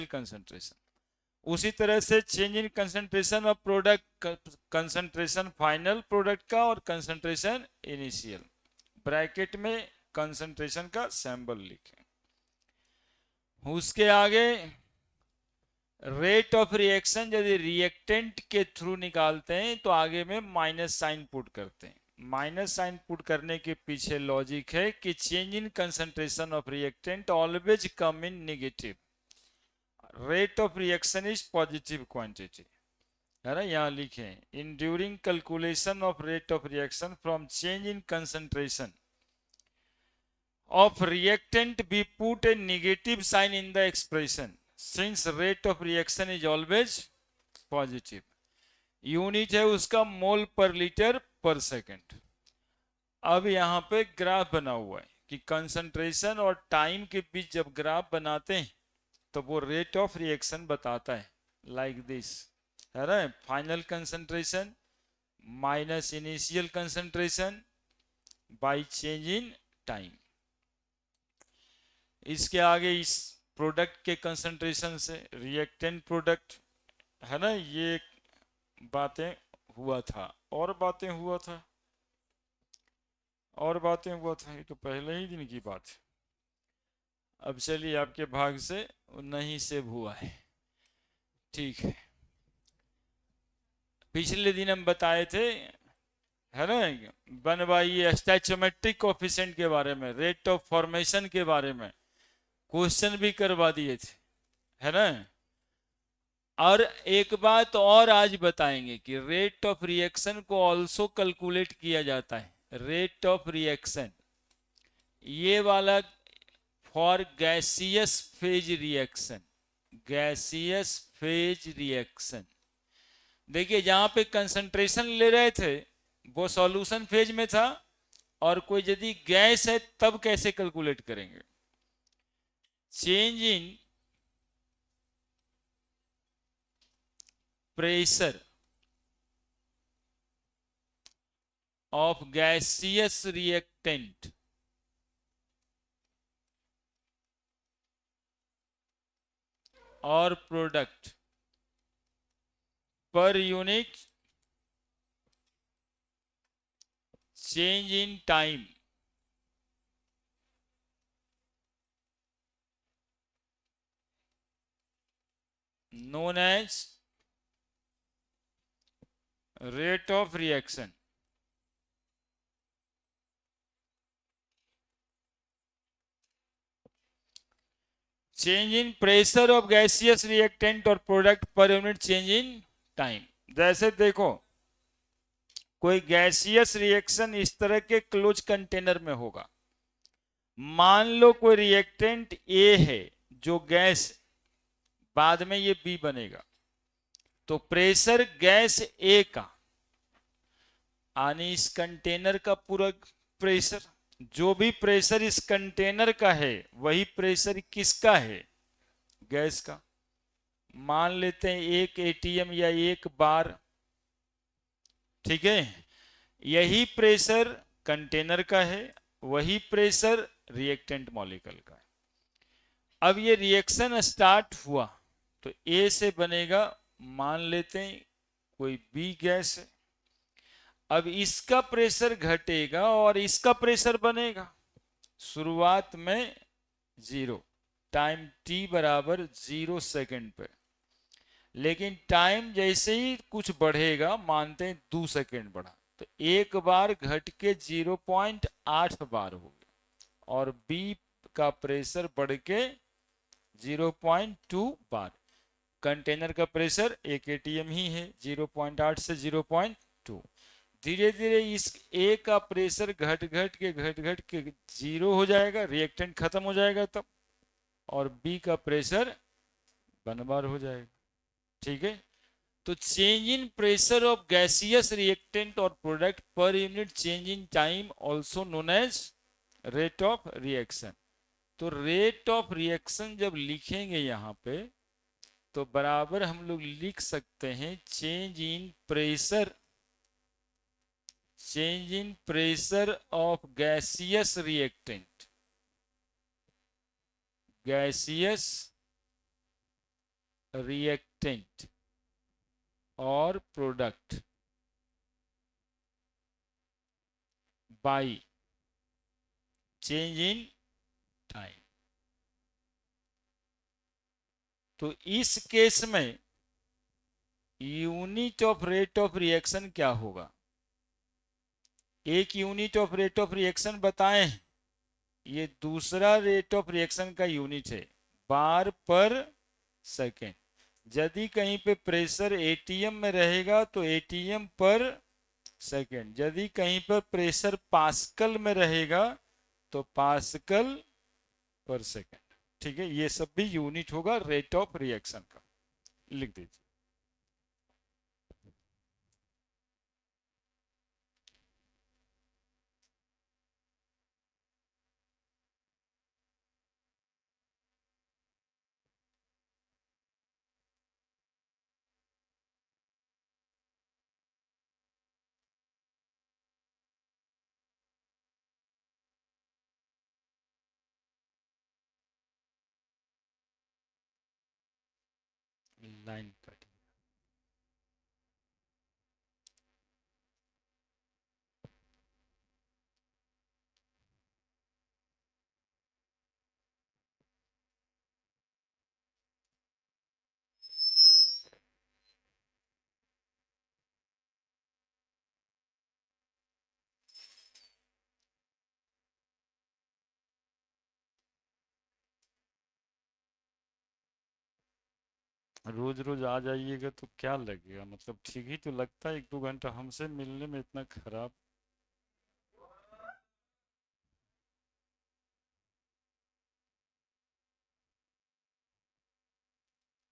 Concentration. उसी तरह से change in concentration of product, concentration final product का और कंसंट्रेशन इनिशियल, ब्रैकेट में कंसंट्रेशन का सिंबल लिखें। उसके आगे रेट ऑफ रिएक्शन यदि रिएक्टेंट के थ्रू निकालते हैं तो आगे में माइनस साइन पुट करते हैं। माइनस साइन पुट करने के पीछे लॉजिक है कि change in concentration of reactant always come in negative, rate of reaction is positive quantity, है ना। यहां लिखे in during calculation of rate of reaction from change in concentration of reactant we put a negative sign in the expression since rate of reaction is always positive। Unit है उसका मोल पर litre पर second. अब यहां पे graph बना हुआ है कि कंसंट्रेशन और टाइम के बीच जब ग्राफ बनाते हैं तो वो रेट ऑफ रिएक्शन बताता है, लाइक दिस, है ना। Final concentration minus initial concentration bye change in time. इसके आगे इस प्रोडक्ट के कंसंट्रेशन से रिएक्टेंट प्रोडक्ट, है ना, ये बातें हुआ था और बातें हुआ था और बातें हुआ था, ये तो पहले ही दिन की बात है। अब चलिए आपके भाग से नहीं सेव हुआ है, ठीक है। पिछले दिन हम बताए थे, है ना, बनवाइए स्टैचोमेट्रिक कोफिशिएंट के बारे में, रेट ऑफ फॉर्मेशन के बारे में क्वेश्चन भी करवा दिए थे, है ना। और एक बात और आज बताएंगे कि रेट ऑफ रिएक्शन को ऑल्सो कैलकुलेट किया जाता है। रेट ऑफ रिएक्शन ये वाला for gaseous phase reaction, gaseous phase reaction. देखिए जहां पे कंसंट्रेशन ले रहे थे वो सॉल्यूशन फेज में था, और कोई यदि गैस है तब कैसे कैलकुलेट करेंगे। Change in pressure of gaseous reactant or product per unit change in time known as rate of reaction। Change in pressure of gaseous reactant और product per unit change in time. जैसे देखो कोई gaseous reaction इस तरह के close container में होगा, मान लो कोई रिएक्टेंट ए है जो गैस, बाद में ये बी बनेगा, तो प्रेशर गैस ए का यानी इस कंटेनर का पूरा प्रेशर, जो भी प्रेशर इस कंटेनर का है वही प्रेशर किसका है, गैस का। मान लेते हैं 1 एटीएम या 1 बार, ठीक है। यही प्रेशर कंटेनर का है, वही प्रेशर रिएक्टेंट मॉलिक्यूल का है। अब ये रिएक्शन स्टार्ट हुआ तो ए से बनेगा, मान लेते हैं कोई बी गैस है। अब इसका प्रेशर घटेगा और इसका प्रेशर बनेगा। शुरुआत में 0, टाइम t बराबर 0 सेकेंड पे, लेकिन टाइम जैसे ही कुछ बढ़ेगा, मानते हैं 2 सेकेंड बढ़ा, तो एक बार घट के 0.8 बार हो गया और B का प्रेशर बढ़ के 0.2 बार। कंटेनर का प्रेशर 1 एटीएम ही है, 0.8 से 0.2। धीरे धीरे इस ए का प्रेशर घट घट के 0 हो जाएगा, रिएक्टेंट खत्म हो जाएगा तब, और बी का प्रेशर 1 बार हो जाएगा, ठीक है। तो change in pressure of gaseous reactant और product per unit change in time also known as rate of reaction. तो रेट ऑफ रिएक्शन जब लिखेंगे यहां पे तो बराबर हम लोग लिख सकते हैं change in pressure, change in pressure of gaseous reactant, gaseous reactant और product by change in time. तो इस केस में unit of rate of reaction क्या होगा? एक unit of rate of reaction बताएं, ये दूसरा रेट ऑफ रिएक्शन का यूनिट है बार पर सेकेंड। यदि कहीं पे प्रेशर एटीएम में रहेगा तो एटीएम पर सेकेंड, यदि कहीं पर प्रेशर पास्कल में रहेगा तो पास्कल पर सेकेंड। ठीक है, ये सब भी यूनिट होगा रेट ऑफ रिएक्शन का, लिख दीजिए। Line cut. रोज रोज आ जाइएगा तो क्या लगेगा, मतलब ठीक ही तो लगता है, 1-2 घंटा हमसे मिलने में इतना खराब।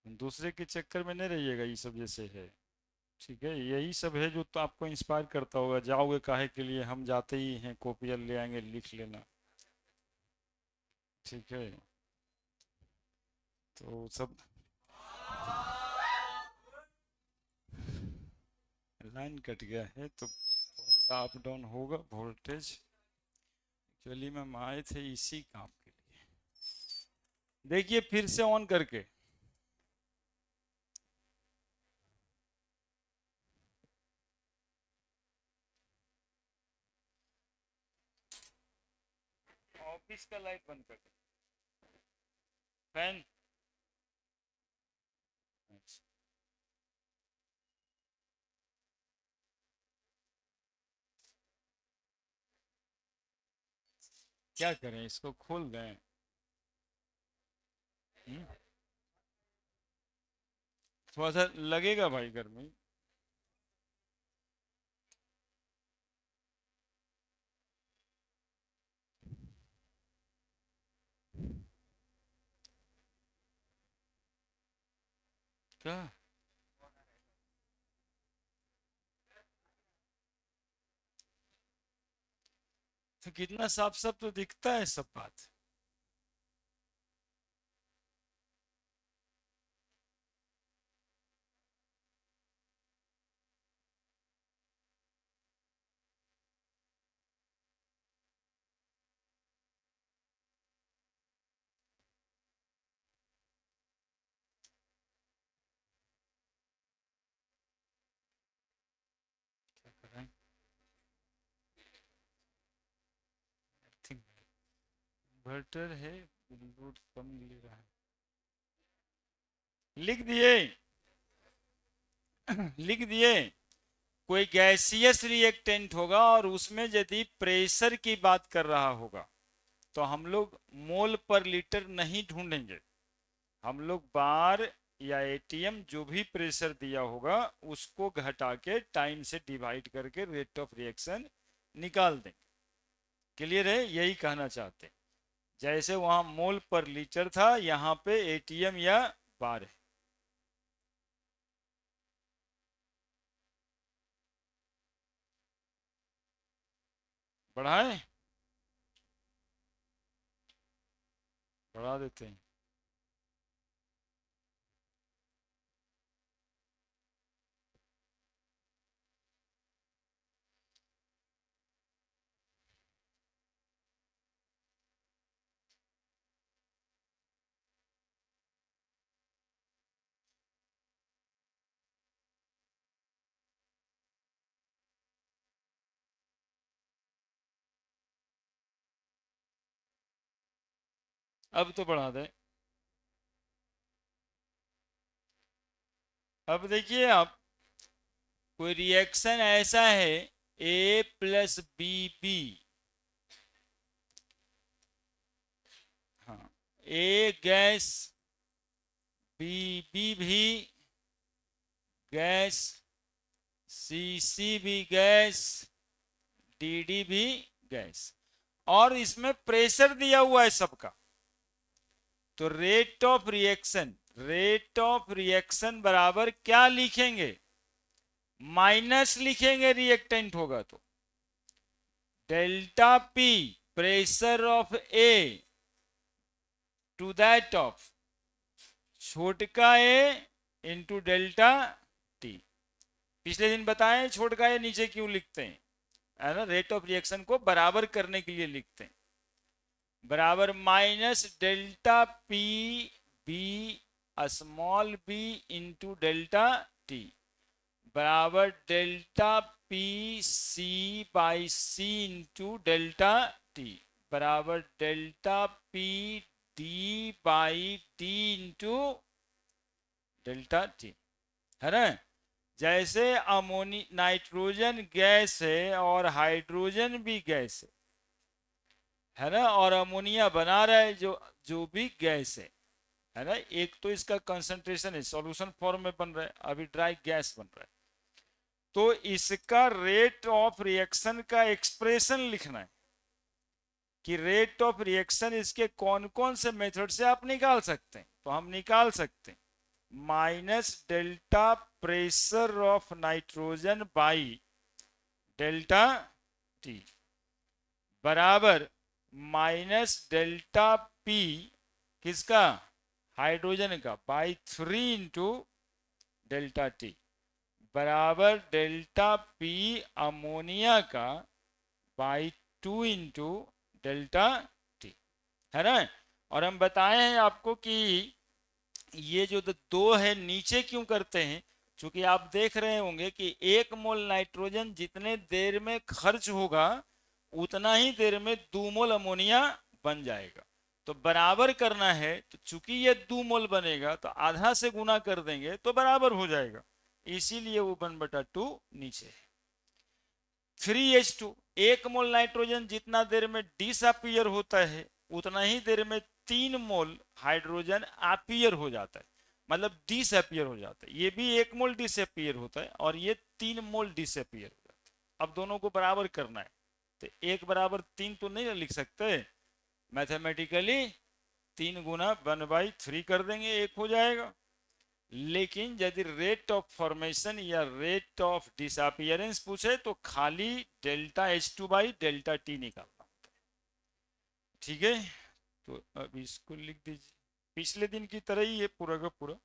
दूसरे के चक्कर में नहीं रहिएगा, ये सब जैसे है। ठीक है, यही सब है जो तो आपको इंस्पायर करता होगा। जाओगे काहे के लिए, हम जाते ही हैं, कॉपियाँ ले आएंगे, लिख लेना। ठीक है, तो सब लाइन कट गया है तो थोड़ा सा अप डाउन होगा वोल्टेज। एक्चुअली में हम आए थे इसी काम के लिए। देखिए फिर से ऑन करके, ऑफिस का लाइट बंद कर दे, फैन। अच्छा, क्या करें, इसको खोल दें? हम्म? थोड़ा सा लगेगा भाई गर्मी। क्या? तो कितना साफ साफ तो दिखता है सब बात। क्या करें, इन्वर्टर है, लोड कम ले रहा है। लिख दिए। लिख दिए। कोई गैसियस रिएक्टेंट होगा और उसमें यदि प्रेशर की बात कर रहा होगा तो हम लोग मोल पर लीटर नहीं ढूंढेंगे, हम लोग बार या एटीएम जो भी प्रेशर दिया होगा उसको घटा के टाइम से डिवाइड करके रेट ऑफ रिएक्शन निकाल देंगे। क्लियर है, यही कहना चाहते हैं। जैसे वहां मोल पर लीटर था, यहाँ पे एटीएम या बार है। बढ़ाएं? बढ़ा देते हैं। अब तो बढ़ा दें। अब देखिए आप, कोई रिएक्शन ऐसा है ए प्लस बी बी, हाँ, ए गैस, बी बी भी गैस, सी सी भी गैस, डी डी भी गैस, और इसमें प्रेशर दिया हुआ है सबका। तो रेट ऑफ रिएक्शन बराबर क्या लिखेंगे, माइनस लिखेंगे, रिएक्टेंट होगा तो delta P pressure of A to that of छोटका ए इंटू डेल्टा टी। पिछले दिन बताएं छोटका ए नीचे क्यों लिखते हैं, है ना, रेट ऑफ रिएक्शन को बराबर करने के लिए लिखते हैं, बराबर minus delta P B small B into delta T बराबर delta P C by C into delta T बराबर delta P D by D into delta T, है ना। जैसे अमोनी नाइट्रोजन गैस है और हाइड्रोजन भी गैस है ना, और अमोनिया बना रहा है जो जो भी गैस है ना। एक तो इसका कंसंट्रेशन है, सॉल्यूशन फॉर्म में बन रहा है, अभी ड्राई गैस बन रहा है, तो इसका रेट ऑफ रिएक्शन का एक्सप्रेशन लिखना है कि रेट ऑफ रिएक्शन इसके कौन कौन से मेथड से आप निकाल सकते हैं। तो हम निकाल सकते हैं minus delta pressure of nitrogen by delta T बराबर माइनस डेल्टा पी किसका, हाइड्रोजन का, बाई 3 इंटू डेल्टा टी बराबर डेल्टा पी अमोनिया का बाई 2 इंटू डेल्टा टी, है ना। और हम बताए हैं आपको कि ये जो दो है नीचे क्यों करते हैं, क्योंकि आप देख रहे होंगे कि 1 मोल नाइट्रोजन जितने देर में खर्च होगा उतना ही देर में 2 मोल अमोनिया बन जाएगा। तो बराबर करना है, तो चूंकि ये 2 मोल बनेगा तो आधा से गुना कर देंगे तो बराबर हो जाएगा, इसीलिए वो 1/2 नीचे है। 3H2, 1 मोल नाइट्रोजन जितना देर में डिसअपियर होता है उतना ही देर में 3 मोल हाइड्रोजन अपियर हो जाता है, मतलब डिसअपियर हो जाता है। ये भी 1 मोल डिसअपियर होता है और ये 3 मोल डिसअपियर हो जाता है। अब दोनों को बराबर करना है, तो 1 बराबर 3 तो नहीं लिख सकते मैथमेटिकली, 3 गुना 1/3 कर देंगे, 1 हो जाएगा। लेकिन यदि रेट ऑफ फॉर्मेशन या रेट ऑफ डिसअपियरेंस पूछे तो खाली delta H2 by delta T निकालना, ठीक है। तो अब इसको लिख दीजिए, पिछले दिन की तरह ही ये पूरा का पूरा,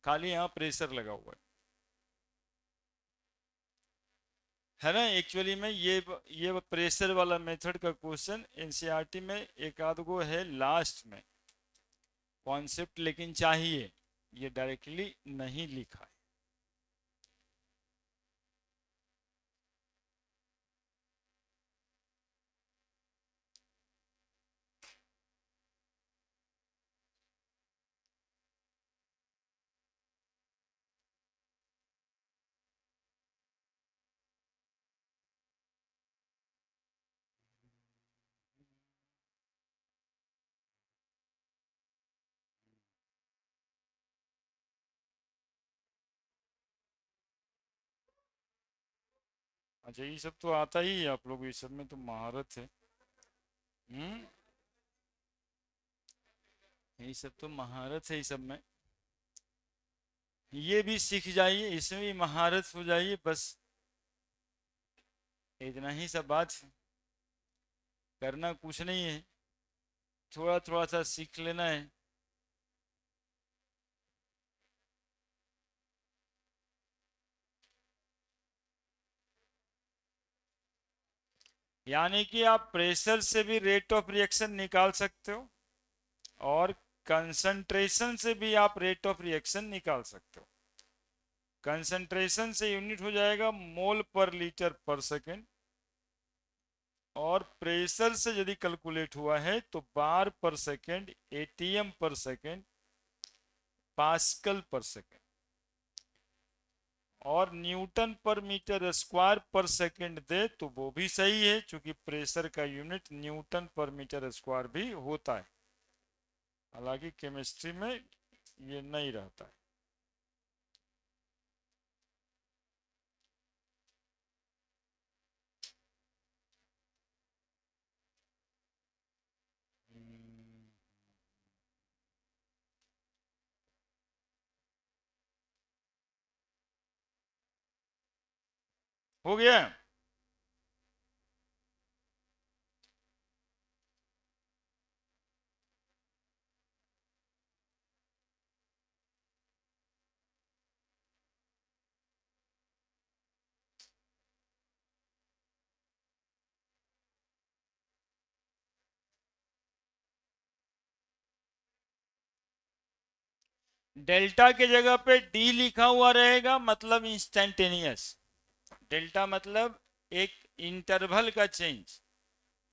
खाली यहाँ प्रेशर लगा हुआ है ना। एक्चुअली में ये प्रेशर वाला मेथड का क्वेश्चन एनसीईआरटी में एक आध गो है लास्ट में कॉन्सेप्ट, लेकिन चाहिए, ये डायरेक्टली नहीं लिखा है। अच्छा, ये सब तो आता ही है, आप लोग ये सब में तो महारत है। हम्म, ये सब तो महारत है, ये सब में ये भी सीख जाइए, इसमें भी महारत हो जाइए, बस इतना ही सब बात है, करना कुछ नहीं है, थोड़ा थोड़ा सा सीख लेना है। यानी कि आप प्रेशर से भी रेट ऑफ रिएक्शन निकाल सकते हो और कंसंट्रेशन से भी आप रेट ऑफ रिएक्शन निकाल सकते हो। कंसंट्रेशन से यूनिट हो जाएगा मोल पर लीटर पर सेकेंड, और प्रेशर से यदि कैलकुलेट हुआ है तो बार पर सेकेंड, एटीएम पर सेकेंड, पास्कल पर सेकेंड, और न्यूटन पर मीटर स्क्वायर पर सेकेंड दे तो वो भी सही है, क्योंकि प्रेशर का यूनिट न्यूटन पर मीटर स्क्वायर भी होता है। हालांकि केमिस्ट्री में ये नहीं रहता है। हो गया। डेल्टा के जगह पे डी लिखा हुआ रहेगा, मतलब इंस्टेंटेनियस। डेल्टा मतलब एक इंटरवल का चेंज,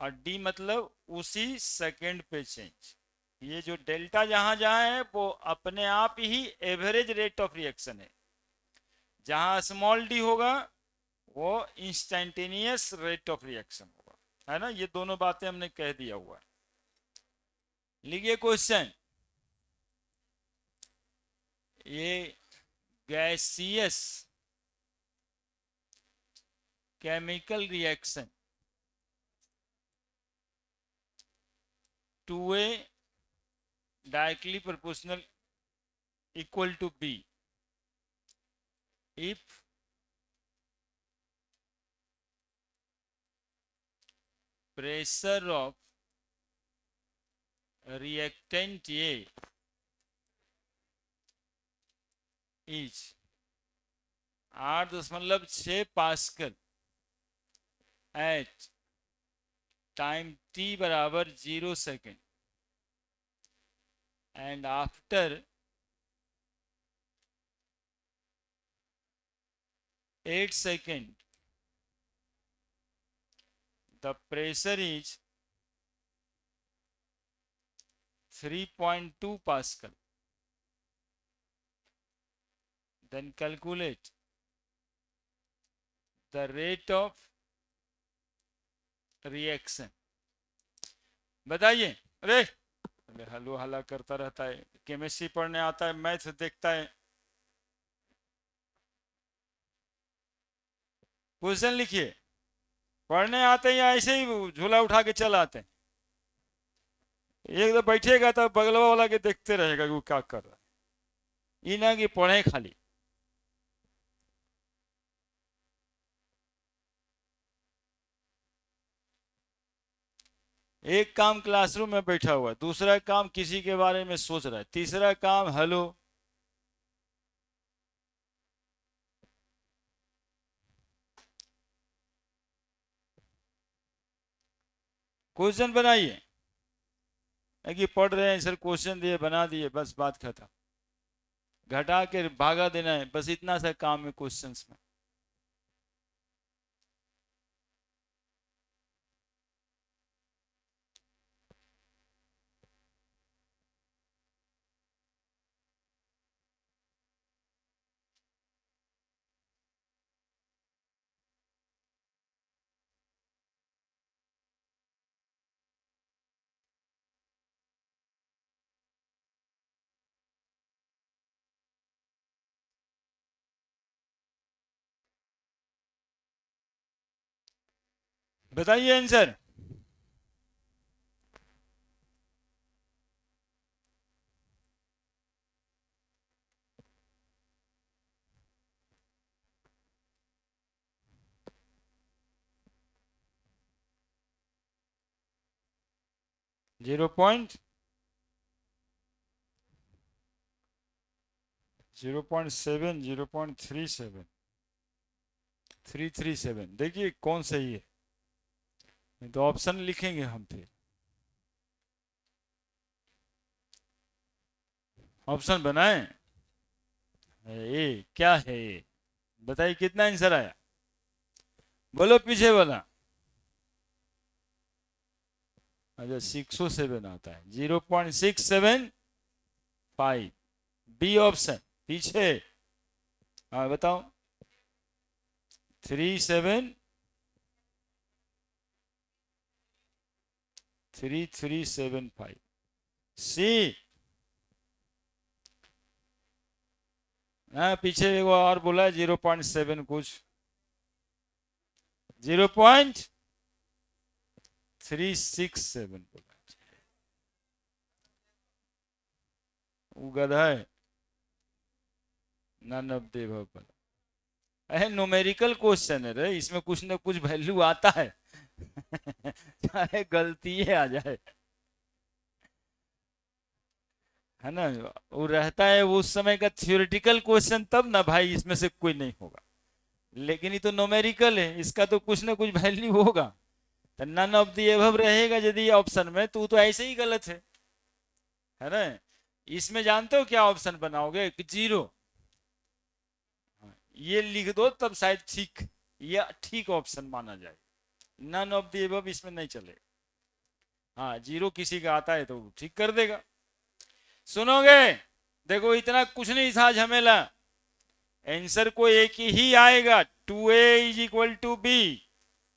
और डी मतलब उसी सेकंड पे चेंज। ये जो डेल्टा जहां जहां है वो अपने आप ही एवरेज रेट ऑफ रिएक्शन है। जहां स्मॉल डी होगा वो इंस्टेंटेनियस रेट ऑफ रिएक्शन होगा, है ना। ये दोनों बातें हमने कह दिया हुआ है। लिखिए क्वेश्चन। ये gaseous chemical reaction to A directly proportional equal to B if pressure of reactant A is 8.6 pascal at time t बराबर 0 second and after 8 second the pressure is 3.2 pascal, then calculate the rate of reaction। बताइए। अरे hello हला करता रहता है, chemistry पढ़ने आता है, मैथ देखता है। क्वेश्चन लिखिए। पढ़ने आते हैं या ऐसे ही झूला उठा के चल आते हैं? एक तो बैठेगा तो बगलवा वाला के देखते रहेगा कि वो क्या कर रहा है, ये ना कि पढ़े खाली। एक काम क्लासरूम में बैठा हुआ है, दूसरा काम किसी के बारे में सोच रहा है, तीसरा काम हेलो। क्वेश्चन बनाइए, कि पढ़ रहे हैं सर, क्वेश्चन दिए बना दिए, बस बात खत्म। घटा के भागा देना है, बस इतना सा काम है क्वेश्चंस में। बताइए आंसर। 0.7, 0.37, 337। देखिए कौन सही है, तो ऑप्शन लिखेंगे हम फिर। ऑप्शन बनाए। ए क्या है ये, बताइए कितना आंसर आया। बोलो पीछे वाला। अच्छा 607 आता है, 0.675, बी ऑप्शन। पीछे हाँ बताओ, 3375, सी। हाँ पीछे एक और बोला 0.7 कुछ, 0.367 बोला। वो गधा है, नन ऑफ द अबव बोला। अरे न्यूमेरिकल क्वेश्चन है रे, इसमें कुछ ना कुछ वैल्यू आता है चाहे गलती आ जाए, है ना। वो रहता है वो उस समय का थियोरेटिकल क्वेश्चन, तब ना भाई इसमें से कोई नहीं होगा। लेकिन ये तो न्यूमेरिकल है, इसका तो कुछ ना कुछ वैल्यू होगा। तो नन ऑफ द एबव रहेगा यदि ऑप्शन में, तो ऐसे ही गलत है ना। इसमें जानते हो क्या ऑप्शन बनाओगे, जीरो। ये लिख दो तब शायद ठीक, ये ठीक ऑप्शन माना जाए। नन ऑफ द एबव इसमें नहीं चलेगा। हाँ जीरो किसी का आता है तो ठीक कर देगा। सुनोगे, देखो इतना कुछ नहीं था झमेला, आंसर को एक ही आएगा, 2A is equal to B,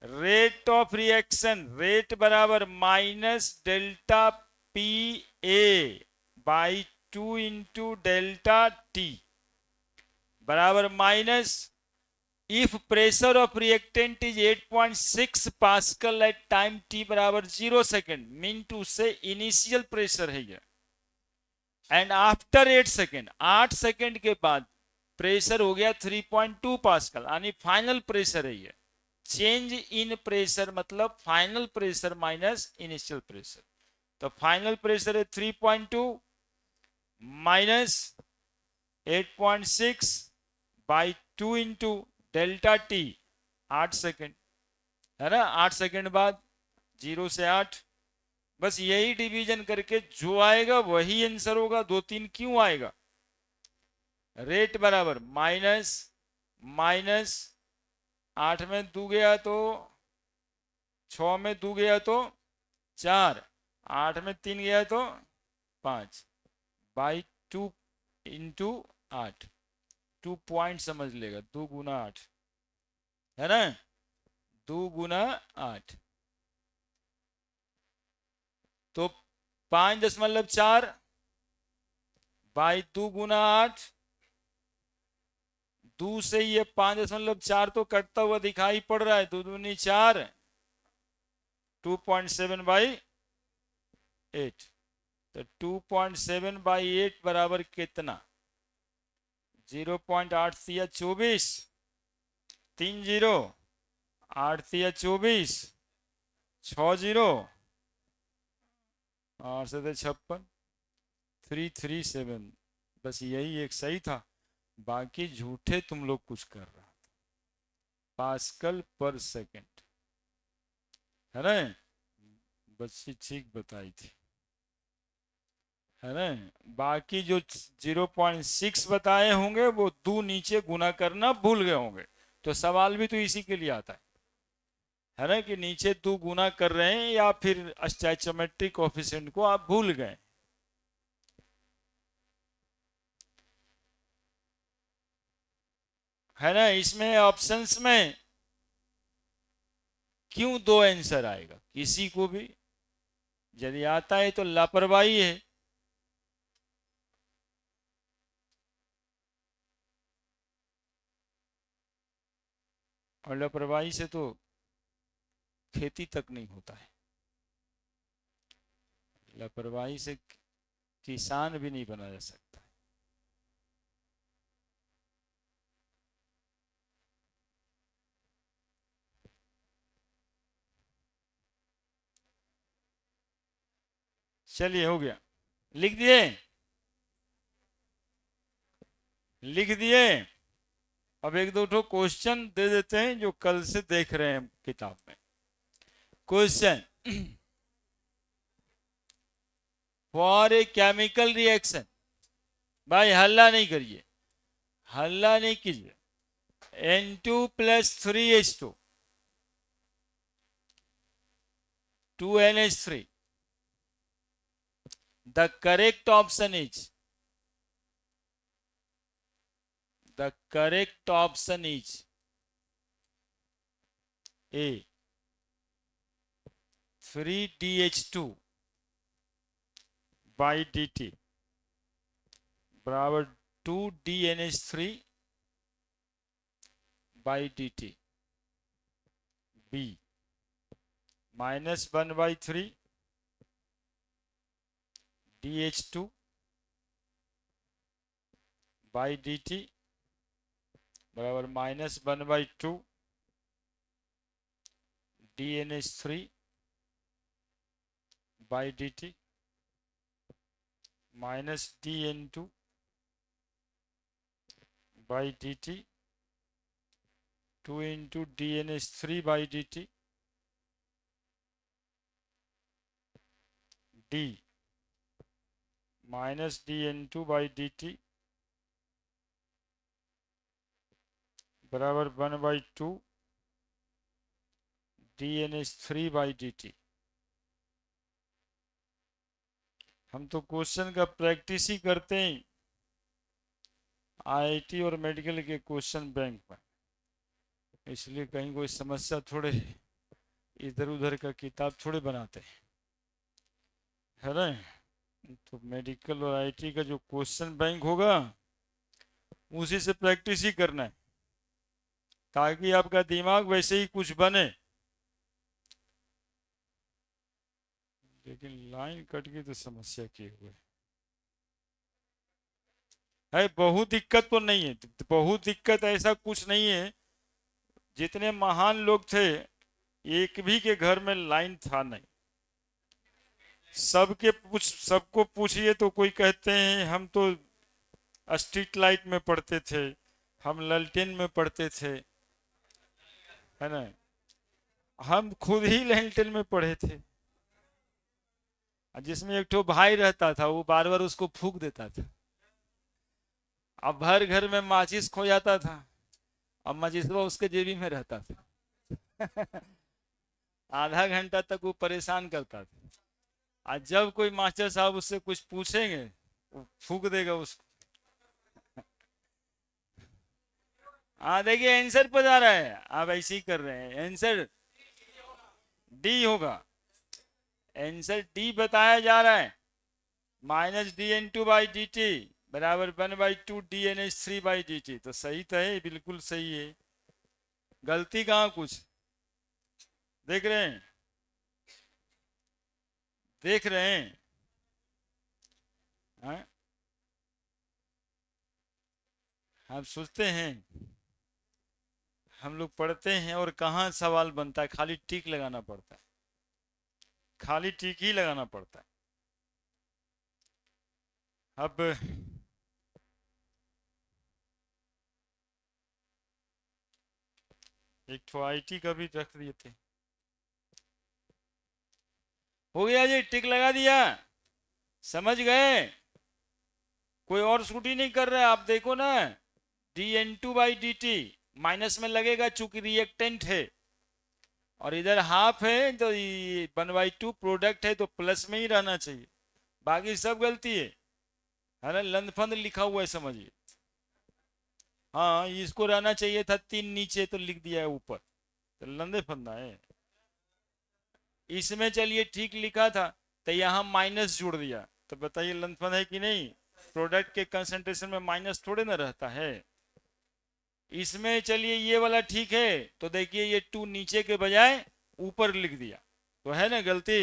rate of reaction, rate बराबर minus delta P A by 2 into delta T बराबर minus, if pressure of reactant is 8.6 pascal at time T बराबर 0 second, mean to say initial pressure है ये, and after 8 second, 8 second के बाद pressure हो गया 3.2 pascal, यानी फाइनल प्रेशर है ये। चेंज इन प्रेशर मतलब final pressure minus initial pressure, तो फाइनल प्रेशर है 3.2 minus 8.6 by 2 into delta T, 8 second, है ना। 8 सेकेंड बाद 0 से 8, बस यही डिवीजन करके जो आएगा वही आंसर होगा। 2 3 क्यों आएगा, रेट बराबर माइनस माइनस 8 में 2 गया तो 6 में 2 गया तो 4, 8 में 3 गया तो 5 बाई 2 इंटू 8, 2 पॉइंट समझ लेगा, 2 गुना 8 है ना, 2 गुना 8 तो 5.4 बाई 2 गुना 8, 2 से ये 5.4 तो कटता हुआ दिखाई पड़ रहा है, 2 दूनी 4, 2.7 बाई 8, तो 2.7 बाई 8 बराबर कितना, 0.8 दिया 24, 3 0, 8 दिया 24, 6 0, 8 से 56, 337, बस यही एक सही था, बाकी झूठे तुम लोग कुछ कर रहा था। पास्कल पर सेकेंड है ना, बच्ची ठीक बताई थी, है ना। बाकी जो 0.6 बताए होंगे वो 2 नीचे गुना करना भूल गए होंगे, तो सवाल भी तो इसी के लिए आता है ना, कि नीचे 2 गुना कर रहे हैं या फिर स्टैचोमेट्रिक कोएफिशिएंट को आप भूल गए, है ना। इसमें ऑप्शंस में क्यों 2 आंसर आएगा, किसी को भी यदि आता है तो लापरवाही है। और लापरवाही से तो खेती तक नहीं होता है, लापरवाही से किसान भी नहीं बना जा सकता। चलिए हो गया, लिख दिए, लिख दिए। अब एक दो ठो क्वेश्चन दे देते हैं जो कल से देख रहे हैं किताब में। Question, for a chemical reaction, भाई हल्ला नहीं करिए, हल्ला नहीं कीजिए, N2 + 3H2 2NH3 the correct option is, the correct option is A 3DH2 by D t बराबर 2DNH3 बाई डी टी। B -1/3 DH2 by D t बराबर -1/2 DNH3 by D t -DN2 by D t 2 into DNH3 by D t D -DN2 by D t बराबर 1/2 DNH3 by D T. हम तो question का practice ही करते हैं IIT और medical के question bank में, इसलिए कहीं कोई समस्या थोड़े इधर उधर का किताब थोड़े बनाते है ना। तो मेडिकल और आईआईटी का जो क्वेश्चन बैंक होगा उसी से प्रैक्टिस ही करना है, ताकि आपका दिमाग वैसे ही कुछ बने। लेकिन लाइन कट गई तो समस्या की हुई है। बहुत दिक्कत तो नहीं है, बहुत दिक्कत ऐसा कुछ नहीं है। जितने महान लोग थे एक भी के घर में लाइन था नहीं। सबको पूछिए तो कोई कहते हैं हम तो स्ट्रीट लाइट में पढ़ते थे, हम ललटेन में पढ़ते थे, है ना। हम खुद ही ललटेन में पढ़े थे, जिसमें एक ठो भाई रहता था, वो बार बार उसको फूंक देता था। अब हर घर में माचिस खो जाता था, अब माचिसवा उसके जेबी में रहता था। आधा घंटा तक वो परेशान करता था। आज जब कोई मास्टर साहब उससे कुछ पूछेंगे वो फूंक देगा उसको। हाँ देखिए आंसर पर जा रहा है, आप ऐसे ही कर रहे हैं। आंसर डी होगा, आंसर डी बताया जा रहा है। -DN2 बाई डी टी बराबर 1/2 DNH3 बाई डी टी। तो सही तो है, बिल्कुल सही है। गलती कहाँ कुछ देख रहे हैं, देख रहे हैं हाँ? हम सोचते हैं, हम लोग पढ़ते हैं और कहाँ सवाल बनता है, खाली टिक लगाना पड़ता है, खाली टिक ही लगाना पड़ता है। अब एक तो आईटी का भी रख दिए थे। हो गया जी, टिक लगा दिया, समझ गए। कोई और स्कूटी नहीं कर रहा है, आप देखो ना। DN2 by D T minus में लगेगा चूंकि रिएक्टेंट है, और इधर हाफ है तो 1/2 प्रोडक्ट है तो प्लस में ही रहना चाहिए, बाकी सब गलती है ना। लंदफंद लिखा हुआ है समझिए। हाँ इसको रहना चाहिए था 3 नीचे, तो लिख दिया है ऊपर, तो लंदे फंदा है। इसमें चलिए ठीक लिखा था तो यहाँ माइनस जोड़ दिया, तो बताइए लंदफंद है कि नहीं। प्रोडक्ट के कंसंट्रेशन में माइनस थोड़े ना रहता है। इसमें चलिए ये वाला ठीक है, तो देखिए ये 2 नीचे के बजाय ऊपर लिख दिया, तो है ना गलती,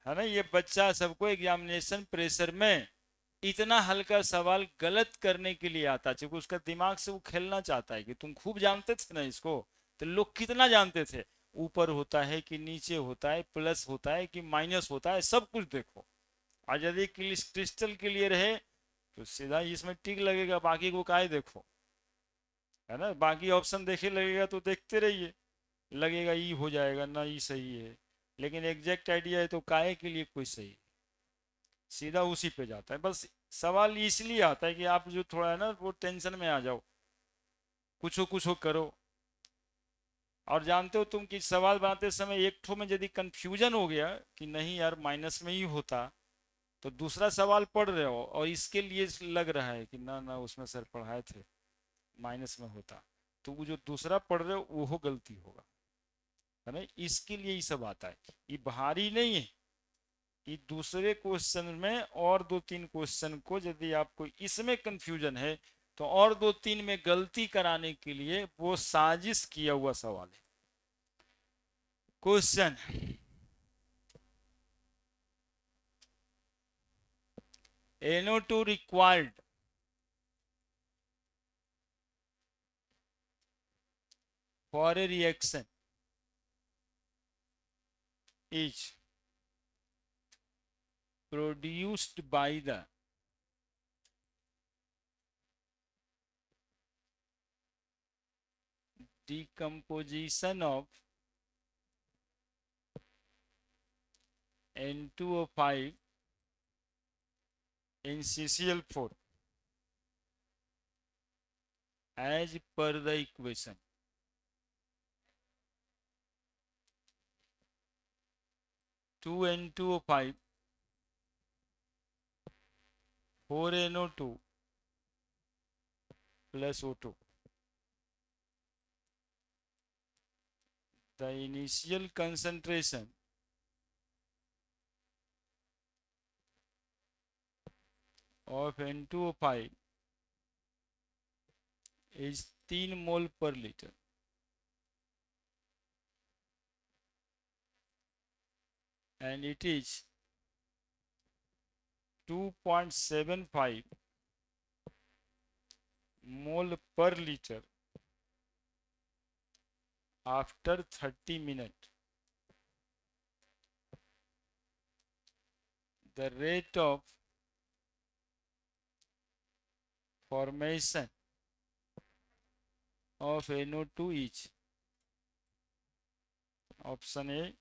है ना। ये बच्चा सबको एग्जामिनेशन प्रेशर में इतना हल्का सवाल गलत करने के लिए आता है, क्योंकि उसका दिमाग से वो खेलना चाहता है कि तुम खूब जानते थे ना इसको। तो लोग कितना जानते थे, ऊपर होता है कि नीचे होता है, प्लस होता है कि माइनस होता है, सब कुछ देखो। आज यदि क्रिस्टल क्लियर है तो सीधा इसमें टिक लगेगा, बाकी को काहे देखो, है ना। बाकी ऑप्शन देखे लगेगा तो देखते रहिए, लगेगा ई हो जाएगा ना, ई सही है। लेकिन एग्जैक्ट आइडिया है तो काहे के लिए कोई सही, सीधा उसी पे जाता है। बस सवाल इसलिए आता है कि आप जो थोड़ा है ना वो टेंशन में आ जाओ, कुछ हो करो। और जानते हो तुम कि सवाल बनाते समय एक ठो में यदि कंफ्यूजन हो गया कि नहीं यार माइनस में ही होता, तो दूसरा सवाल पढ़ रहे हो और इसके लिए लग रहा है कि ना ना उसमें सर पढ़ाए थे, माइनस में होता, तो वो जो दूसरा पढ़ रहे हो वो गलती होगा, है ना। इसके लिए ये सब आता है, ये भारी नहीं है। ये दूसरे क्वेश्चन में और दो तीन क्वेश्चन को यदि आपको इसमें कंफ्यूजन है तो और दो तीन में गलती कराने के लिए वो साजिश किया हुआ सवाल है। Question, NO2 required for a reaction is produced by the decomposition of N2O5 in CCl4 as per the equation. Two N2O5, 4 NO2 plus O2. The initial concentration of N2O5 is 3 mole per liter and it is 2.75 mole per liter after 30 minutes. The rate of formation of NO2 is option A,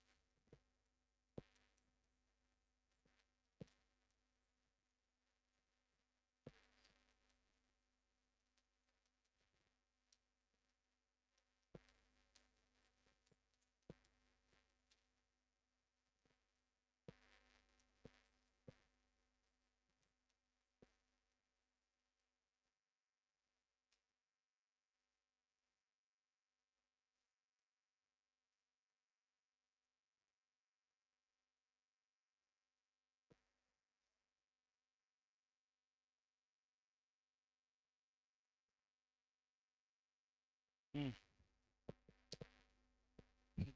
हम्म,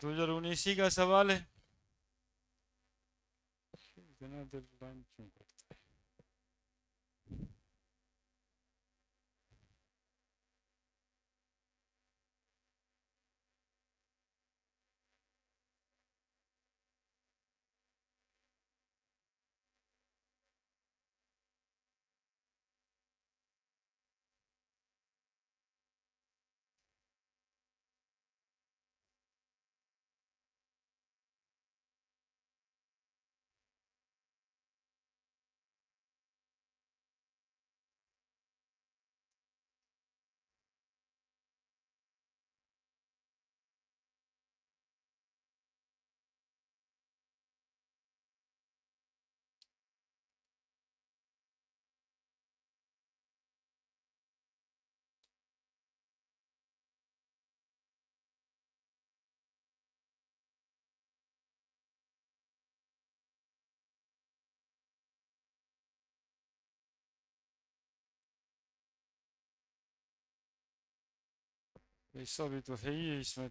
2019 का सवाल है। इतना देर line क्यों करता है? ऐसा भी तो है ही है इसमें।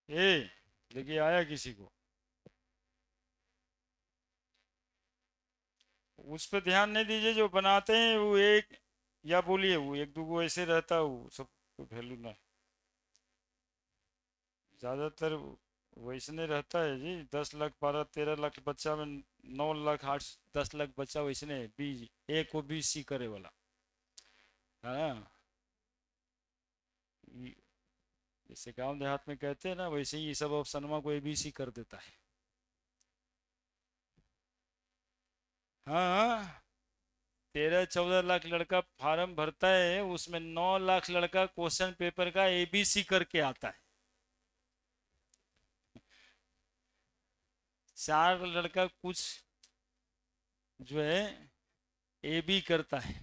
ए देखिए आया किसी को, उस पर ध्यान नहीं दीजिए, जो बनाते हैं वो एक, या बोलिए वो एक दो ऐसे रहता है, वो सब वैल्यू ना, ज्यादातर वैसने रहता है जी। 10 लाख 12 13 लाख बच्चा में 9 लाख 8 10 लाख बच्चा वैसने बी एक को बी सी करे वाला। हाँ, जैसे गांव देहात में कहते हैं ना, वैसे ही ये सब ऑप्शनमा को ABC कर देता है। हाँ, 13 14 लाख लड़का फार्म भरता है, उसमें 9 लाख लड़का क्वेश्चन पेपर का ABC करके आता है। 4 लड़का कुछ जो है AB करता है।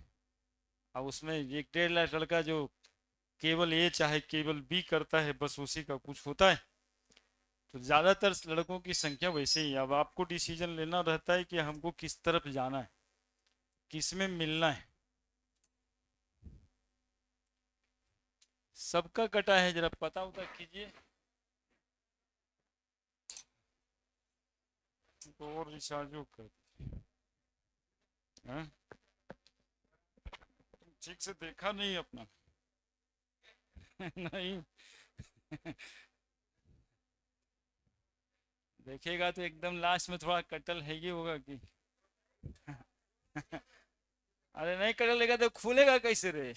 अब उसमें 1 1.5 लाख लड़का जो केवल A चाहे केवल B करता है, बस उसी का कुछ होता है। तो ज्यादातर लड़कों की संख्या वैसे ही। अब आपको डिसीजन लेना रहता है कि हमको किस तरफ जाना है, किस में मिलना है। सबका कटा है, जरा पता उता कीजिए। तो और रिचार्ज कर, हाँ? ठीक से देखा नहीं अपना। नहीं, देखेगा तो एकदम लास्ट में थोड़ा कटल है ही होगा कि अरे नहीं कटलेगा तो खुलेगा कैसे रे?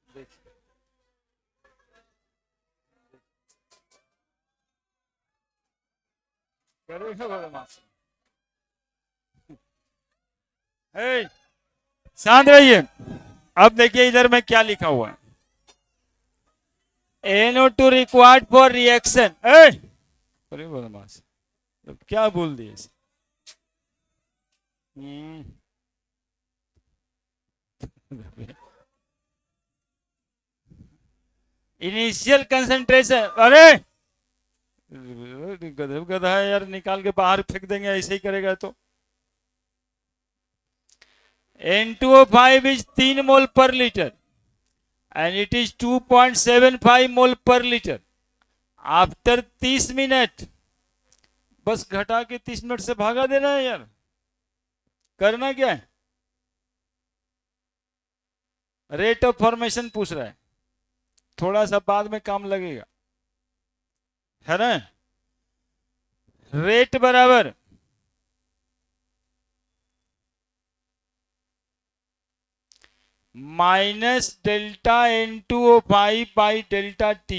देख, करेगा बदमाश। ए, शांत रहिए। अब देखिए इधर में क्या लिखा हुआ है। NO2 required for reaction. अरे बदमाश, तो क्या बोल दिए? Initial concentration. अरे गधे गधा है यार, निकाल के बाहर फेंक देंगे ऐसे ही करेगा तो। N2O5 is 3 मोल पर लीटर and it is 2.75 मोल पर लीटर आफ्टर 30 मिनट। बस घटा के 30 मिनट से भागा देना है यार। करना क्या है? रेट ऑफ फॉर्मेशन पूछ रहा है, थोड़ा सा बाद में काम लगेगा, है ना? रेट बराबर minus delta N2O5 by delta T,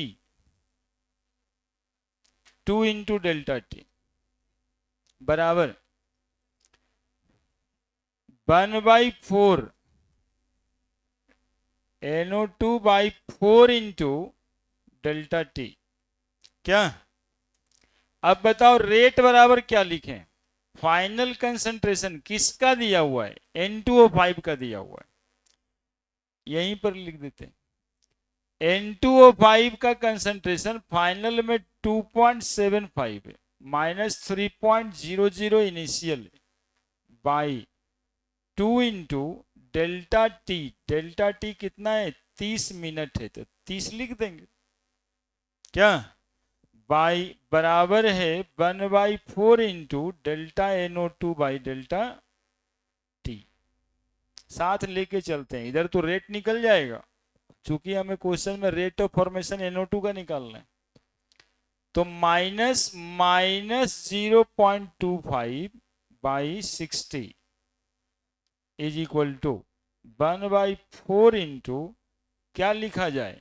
2 into delta T बराबर 1/4 NO2/4 इंटू डेल्टा T। क्या? अब बताओ रेट बराबर क्या लिखें? फाइनल कंसंट्रेशन किसका दिया हुआ है? N2O5 का दिया हुआ है, यहीं पर लिख देते हैं। N2O5 का कंसंट्रेशन फाइनल में 2.75 है, minus 3.00 initial by 2 into delta T. Delta T कितना है? 30 मिनट है, तो 30 लिख देंगे। क्या? बाई बराबर है 1/4 into delta NO2 by delta T. साथ लेके चलते हैं, इधर तो रेट निकल जाएगा, चूंकि हमें क्वेश्चन में रेट ऑफ फॉर्मेशन NO2 का निकालना है। तो minus minus 0.25 by 60 is equal to 1/4 into क्या लिखा जाए?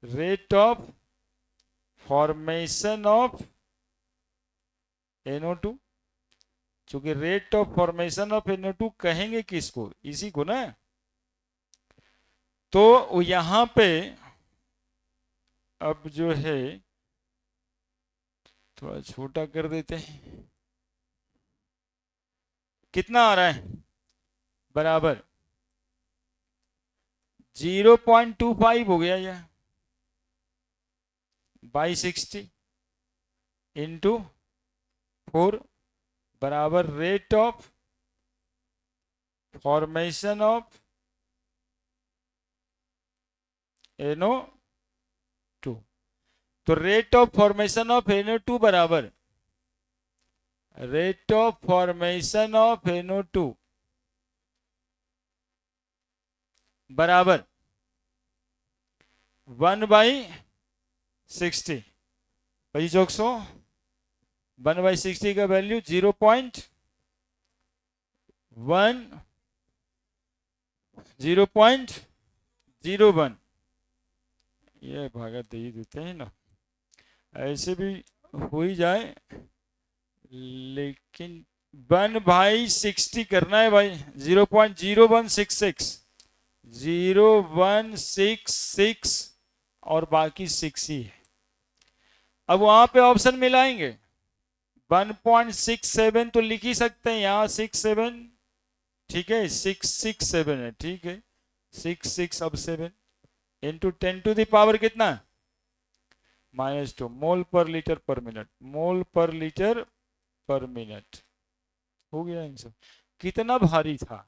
Rate of formation of NO2। चूंकि rate of formation of NO2 कहेंगे किसको? इसी को ना। तो यहां पे अब जो है थोड़ा छोटा कर देते हैं। कितना आ रहा है? बराबर 0.25 हो गया यह बाई 60 इंटू 4 बराबर rate of formation of NO2। तो rate of formation of NO2 बराबर rate of formation of NO2 बराबर 1/60। भाई चौक सौ 1/60 का वैल्यू 0.01 ये भागा दे ही देते हैं ना, ऐसे भी हो ही जाए, लेकिन 1/60 करना है भाई। 0.0166 0166 और बाकी 6 ही है। अब वहां पे ऑप्शन मिलाएंगे, 1.67 तो लिख ही सकते हैं यहाँ, 67 ठीक है, 667 है ठीक है, 66 अब 7 इंटू 10⁻⁻ कितना, -2 मोल पर लीटर पर मिनट, मोल पर लीटर पर मिनट। हो गया आंसर। कितना भारी था,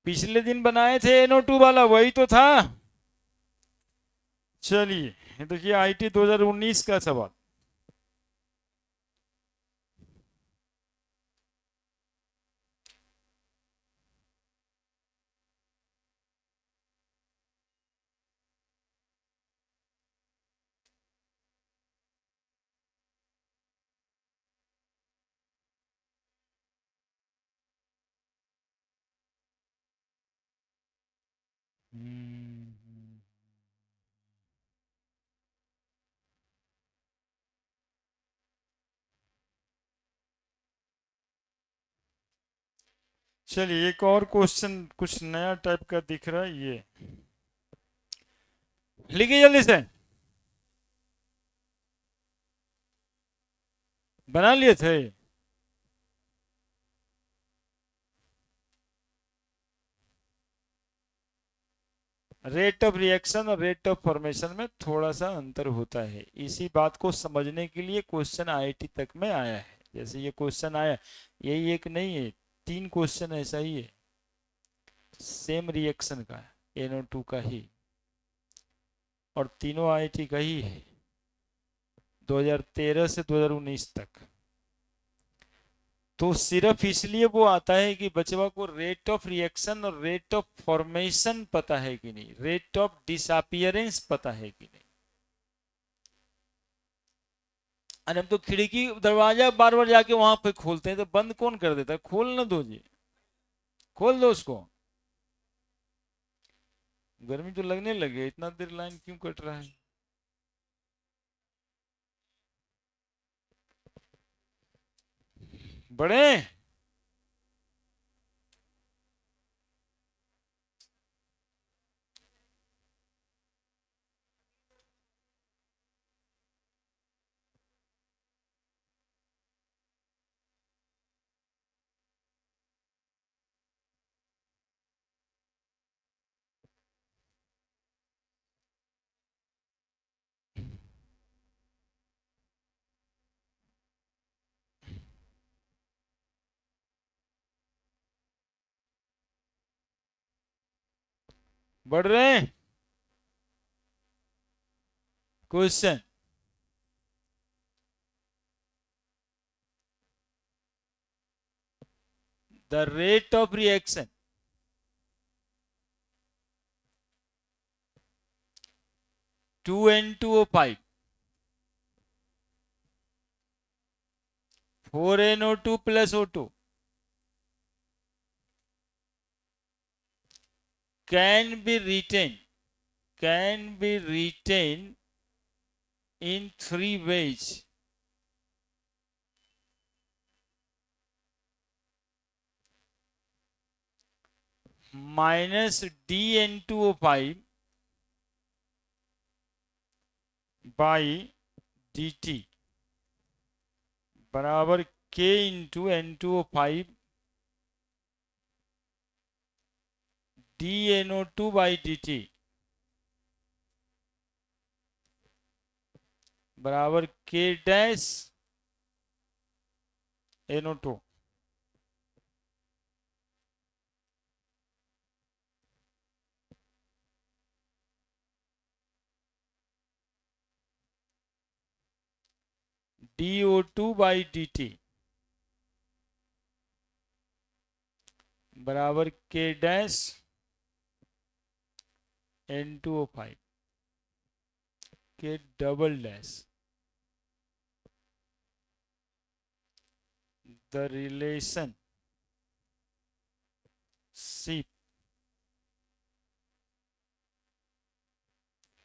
पिछले दिन बनाए थे NO2 वाला वही तो था। चलिए देखिए IT 2019 का सवाल। चलिए एक और क्वेश्चन कुछ नया टाइप का दिख रहा है, ये लिखिए जल्दी से। बना लिए थे, रेट ऑफ रिएक्शन और रेट ऑफ फॉर्मेशन में थोड़ा सा अंतर होता है, इसी बात को समझने के लिए क्वेश्चन IIT तक में आया है। जैसे ये क्वेश्चन आया, यही एक नहीं है, 3 क्वेश्चन ऐसा ही है, सेम रिएक्शन का, NO2 का ही, और तीनों IIT का ही है, 2013 से 2019 तक। तो सिर्फ इसलिए वो आता है कि बचवा को रेट ऑफ रिएक्शन और रेट ऑफ फॉर्मेशन पता है कि नहीं, रेट ऑफ डिसअपियरेंस पता है कि नहीं। अरे हम तो खिड़की दरवाजा बार बार जाके वहां पे खोलते हैं, तो बंद कौन कर देता है, खोल ना दो जी, खोल दो उसको। गर्मी तो लगने लगे, इतना देर लाइन क्यों कट रहा है। बड़े बढ़ रहे हैं। Question, the rate of reaction 2N2O5 4NO2 plus O2 can be retained in 3 ways. Minus dN2O5 by dt बराबर K into N2O5 dNO2 by dt बराबर K dash NO2। DO2 by dt बराबर के डैश N2O5 के double dash the relation ship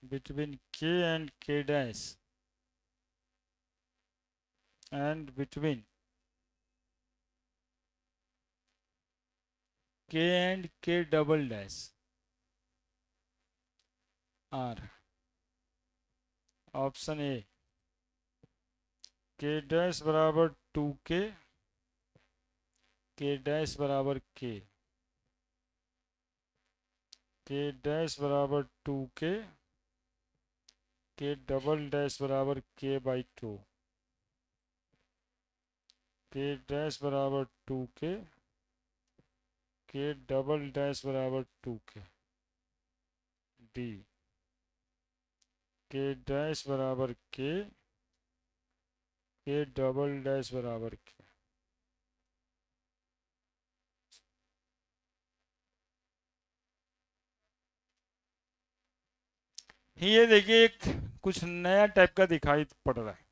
between K and K dash and between K and K double dash are option A K dash बराबर 2K K dash बराबर K K dash बराबर 2K K double dash बराबर K by 2 K dash बराबर 2K K double dash बराबर 2K D K dash बराबर K K double dash बराबर K। ये देखिए एक कुछ नया टाइप का दिखाई पड़ रहा है।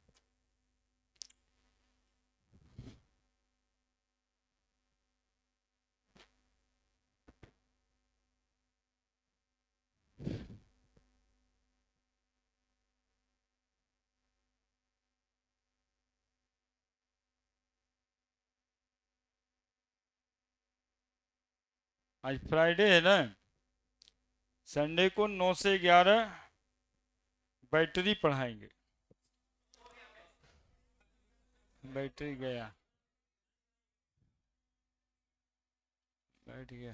आज फ्राइडे है ना, संडे को 9 से 11 बैटरी पढ़ाएंगे। बैटरी गया, बैठ गया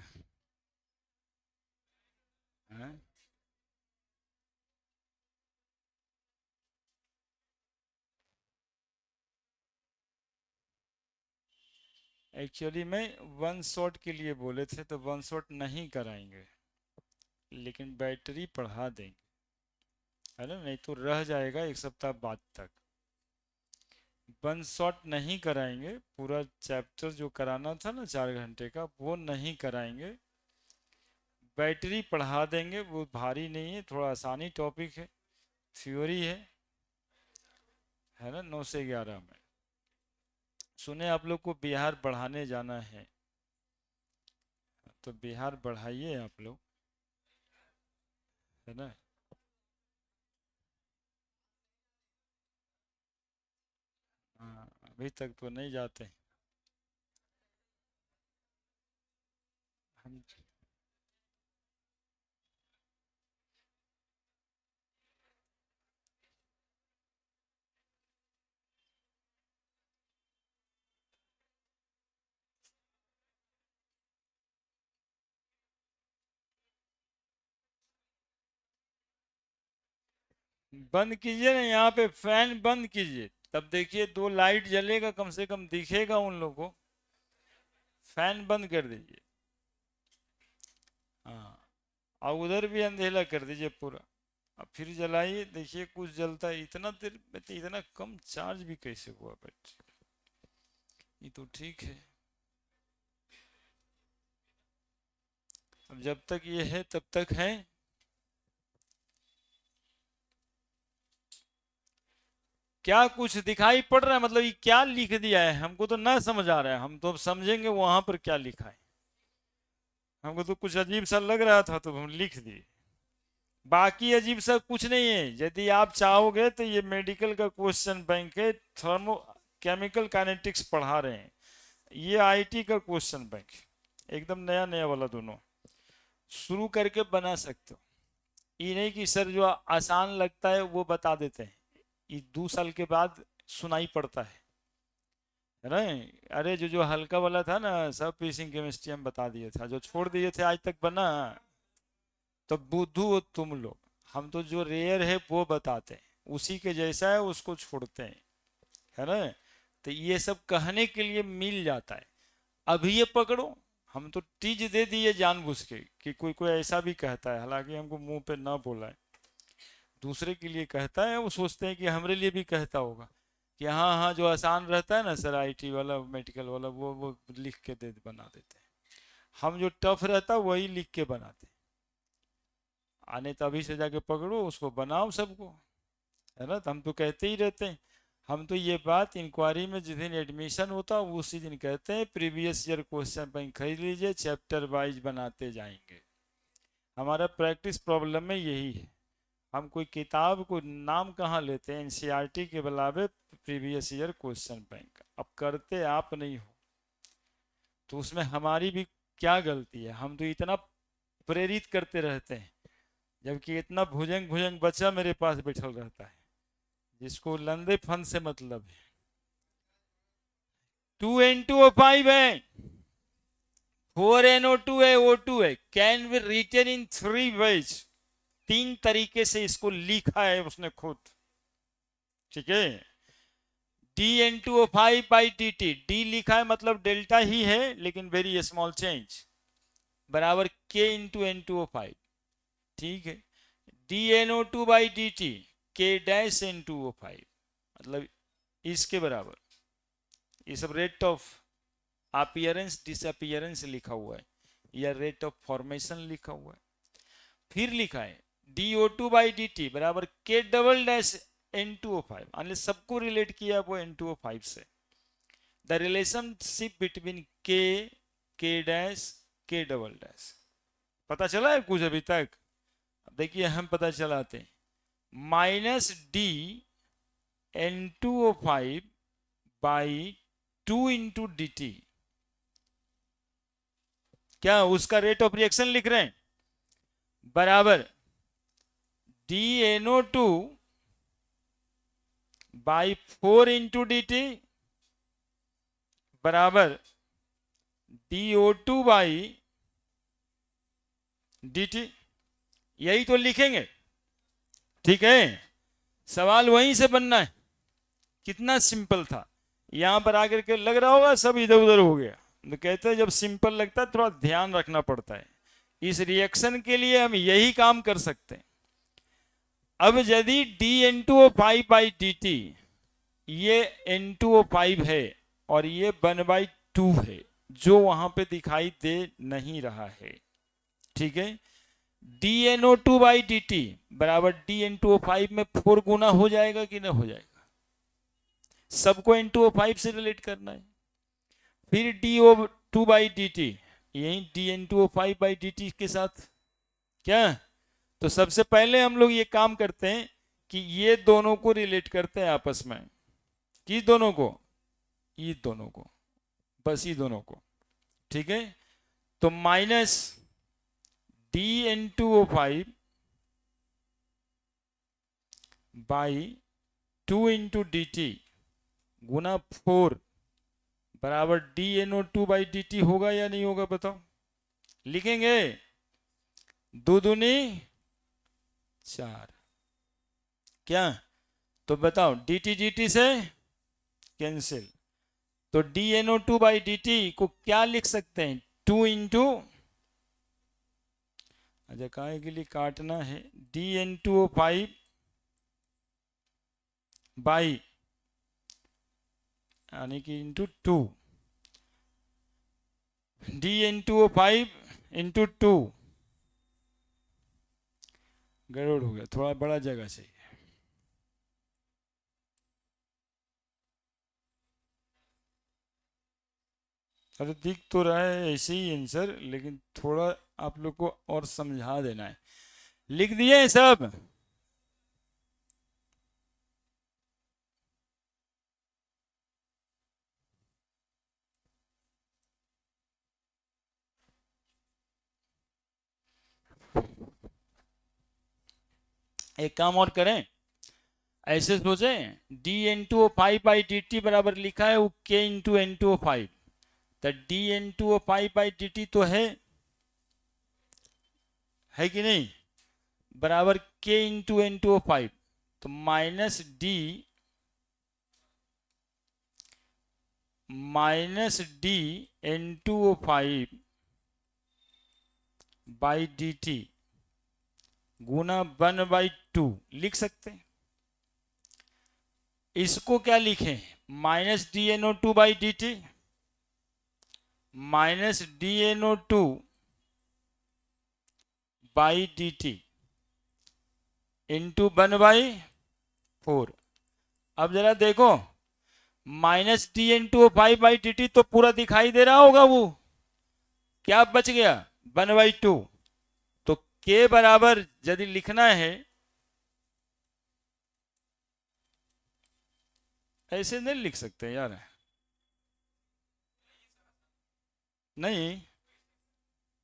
है। एक्चुअली में वन शॉट के लिए बोले थे तो वन शॉट नहीं कराएंगे, लेकिन बैटरी पढ़ा देंगे, है ना, नहीं तो रह जाएगा एक सप्ताह बाद तक। वन शॉट नहीं कराएंगे, पूरा चैप्टर जो कराना था ना 4 घंटे का वो नहीं कराएंगे, बैटरी पढ़ा देंगे। वो भारी नहीं है, थोड़ा आसानी टॉपिक है, थ्योरी है ना। 9 से 11 में सुने आप लोग को बिहार बढ़ाने जाना है, तो बिहार बढ़ाइए आप लोग, है ना। हाँ, अभी तक तो नहीं जाते हम। बंद कीजिए ना, यहाँ पे फैन बंद कीजिए, तब देखिए 2 लाइट जलेगा, कम से कम दिखेगा उन लोगों को। फैन बंद कर दीजिए, हाँ, और उधर भी अंधेरा कर दीजिए पूरा। अब फिर जलाइए, देखिए कुछ जलता है। इतना देर में तो इतना कम चार्ज भी कैसे हुआ बैटरी, ये तो ठीक है। अब जब तक ये है तब तक है। क्या कुछ दिखाई पड़ रहा है, मतलब ये क्या लिख दिया है हमको तो ना समझ आ रहा है। हम तो अब समझेंगे वहां पर क्या लिखा है। हमको तो कुछ अजीब सा लग रहा था तो हम लिख दिए। बाकी अजीब सा कुछ नहीं है। यदि आप चाहोगे तो ये मेडिकल का क्वेश्चन बैंक है, थर्मो केमिकल काइनेटिक्स पढ़ा रहे हैं। ये आईटी का क्वेश्चन बैंक, एकदम नया नया वाला, दोनों शुरू करके बना सकते हो। ये नहीं कि सर जो आसान लगता है वो बता देते हैं, ये 2 साल के बाद सुनाई पड़ता है ना। अरे जो हल्का वाला था ना, सब फिजिक्स केमिस्ट्री हम बता दिए था, जो छोड़ दिए थे आज तक बना। तो बुद्धू हो तुम लोग। हम तो जो रेयर है वो बताते हैं, उसी के जैसा है उसको छोड़ते हैं, है ना। तो ये सब कहने के लिए मिल जाता है। अभी ये पकड़ो, हम तो टीज दे दिए जानबूझ के कि कोई कोई ऐसा भी कहता है, हालांकि हमको मुंह पे ना बोला है, दूसरे के लिए कहता है। वो सोचते हैं कि हमारे लिए भी कहता होगा कि हाँ हाँ जो आसान रहता है ना सर, आईटी वाला मेडिकल वाला, वो लिख के दे बना देते हैं। हम जो टफ रहता वही लिख के बनाते, आने तो अभी से जाके पकड़ो उसको, बनाओ सबको, है ना। तो हम तो कहते ही रहते हैं, हम तो ये बात इंक्वायरी में जिस दिन एडमिशन होता उसी दिन कहते हैं प्रीवियस ईयर क्वेश्चन बैंक खरीद लीजिए, चैप्टर वाइज बनाते जाएंगे। हमारा प्रैक्टिस प्रॉब्लम में यही है, हम कोई किताब को नाम कहाँ लेते हैं, एनसीईआरटी के अलावे प्रीवियस ईयर क्वेश्चन बैंक। अब करते आप नहीं हो तो उसमें हमारी भी क्या गलती है, हम तो इतना प्रेरित करते रहते हैं, जबकि इतना भुजंग भुजंग बच्चा मेरे पास बैठल रहता है जिसको लंदे फन से मतलब है। 2N2O5 है, 4NO2 है, O2 है, can be written in 3 ways, 3 तरीके से इसको लिखा है उसने खुद, ठीक है। DN2O5 बाई dt, डी लिखा है मतलब डेल्टा ही है लेकिन वेरी स्मॉल चेंज, बराबर K इंटू N2O5, ठीक है। DNO2 by dt, K dash N2O5, मतलब इसके बराबर। ये सब रेट ऑफ अपीयरेंस डिसअपीयरेंस लिखा हुआ है या रेट ऑफ फॉर्मेशन लिखा हुआ है। फिर लिखा है DO2 बाई dt बराबर K डबल डैश N2O5, यानी सबको रिलेट किया वो N2O5 से। The relationship between K, K dash, K double dash, पता चला है कुछ अभी तक? देखिए हम पता चलाते हैं, minus D N2O5 by 2 into dt, क्या उसका रेट ऑफ रिएक्शन लिख रहे हैं, बराबर DNO2 बाई 4 इंटू dt बराबर DO2 बाई dt, यही तो लिखेंगे, ठीक है। सवाल वहीं से बनना है, कितना सिंपल था। यहां पर आकर के लग रहा होगा सब इधर उधर हो गया, तो कहते हैं जब सिंपल लगता है थोड़ा ध्यान रखना पड़ता है। इस रिएक्शन के लिए हम यही काम कर सकते हैं। अब यदि DN2O5 बाई dt, ये N2O5 है और ये 1/2 है, जो वहां पे दिखाई दे नहीं रहा है, ठीक है। DNO2 बाई dt बराबर DN2O5 में 4 गुना हो जाएगा कि ना हो जाएगा, सबको N2O5 से रिलेट करना है। फिर DO2 बाई dt, यही DN2O5 बाई dt के साथ क्या, तो सबसे पहले हम लोग ये काम करते हैं कि ये दोनों को रिलेट करते हैं आपस में, किस दोनों को, ये दोनों को, बस ये दोनों को, ठीक है। तो minus DN2O5 by 2 into dt गुना 4 बराबर DNO2 बाई dt होगा या नहीं होगा बताओ, लिखेंगे, 2 दूनी 4, क्या, तो बताओ dt dt से कैंसिल, तो DNO2 बाई dt को क्या लिख सकते हैं, 2 इंटू, अच्छा काय के लिए काटना है, DN2O5 बाई यानी कि इंटू 2, DN2O5 इंटू 2, गड़बड़ हो गया, थोड़ा बड़ा जगह चाहिए। अरे दिख तो रहा है ऐसे ही आंसर, लेकिन थोड़ा आप लोग को और समझा देना है। लिख दिए सब, एक काम और करें, ऐसे सोचे, DN2O5 बाई dt बराबर लिखा है वो K इंटू N2O5, तो DN2O5 बाई dt तो है कि नहीं, बराबर K इंटू N2O5, तो minus D N2O5 by dt गुना 1/2 लिख सकते हैं। इसको क्या लिखें, minus DNO2 by dt minus DnO2 by dt into 1/4। अब जरा देखो, माइनस DnO5/dt तो पूरा दिखाई दे रहा होगा, वो क्या बच गया 1/2। तो k बराबर यदि लिखना है, ऐसे नहीं लिख सकते यार, नहीं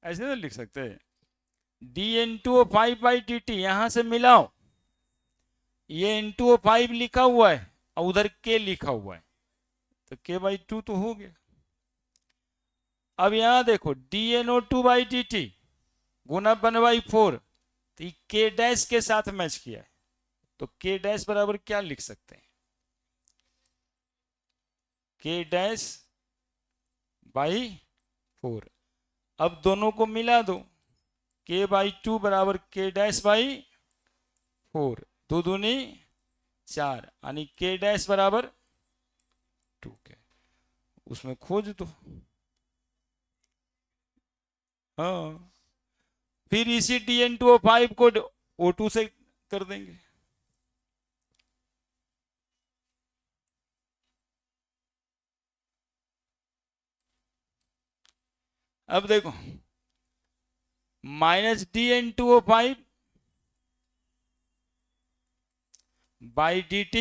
ऐसे नहीं लिख सकते। DnO5/dt यहां से मिलाओ, ये N2O5 लिखा हुआ है और उधर K लिखा हुआ है, तो K/2 तो हो गया। अब यहां देखो DnO2/dt गुना 1/4, तो K डैश के साथ मैच किया है, तो K डैश बराबर क्या लिख सकते हैं, K डैश बाई 4। अब दोनों को मिला दो, K/2 बराबर K डैश बाई 4, 2 दूनी 4, यानी K डैश बराबर 2K। उसमें खोज दो। हाँ, फिर इसी DnO5 को O2 से कर देंगे। अब देखो, माइनस DnO5 बाई dt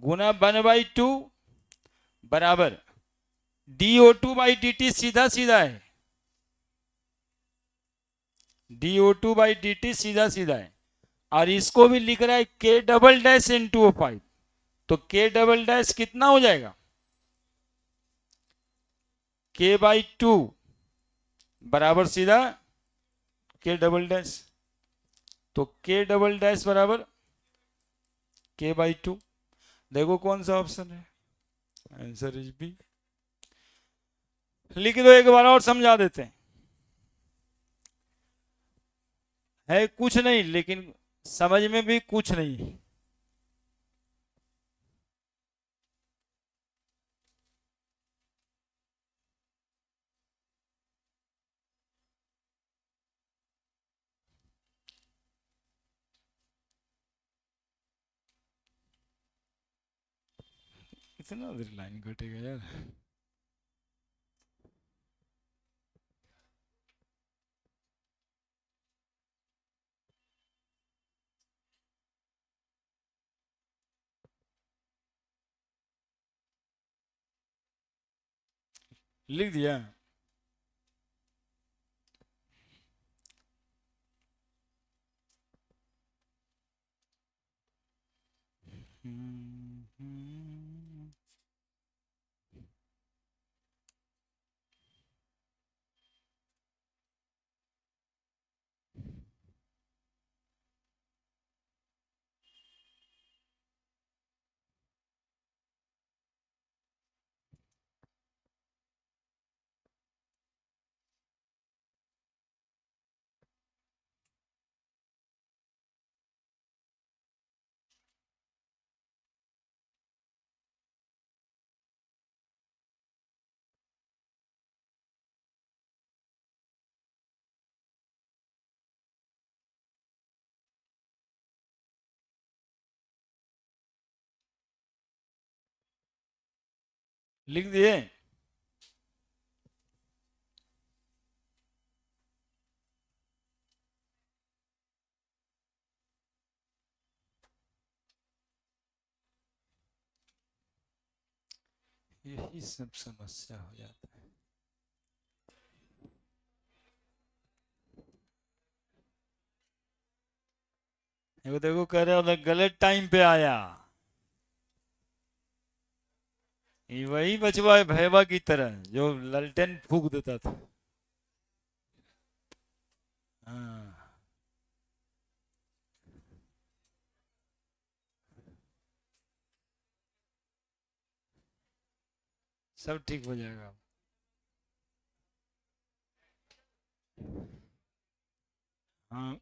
गुना 1/2 बराबर DO2/dt सीधा सीधा है, DO2/dt सीधा सीधा है, और इसको भी लिख रहा है K डबल डैश N2O5, तो K डबल डैश कितना हो जाएगा, K/2 बराबर सीधा K डबल डैश, तो K डबल डैश बराबर K/2। देखो कौन सा ऑप्शन है, आंसर इज बी। लिख दो, एक बार और समझा देते हैं। है कुछ नहीं, लेकिन समझ में भी कुछ नहीं। इतना देर लाइन घटेगा यार। लिख दिया। लिख दिए। यही सब समस्या हो जाता है। देखो देखो, कह रहे हो गलत टाइम पे आया। ये वही बचवा है भैवा की तरह, जो ललटेन फूक देता था। हाँ, सब ठीक हो जाएगा। हाँ,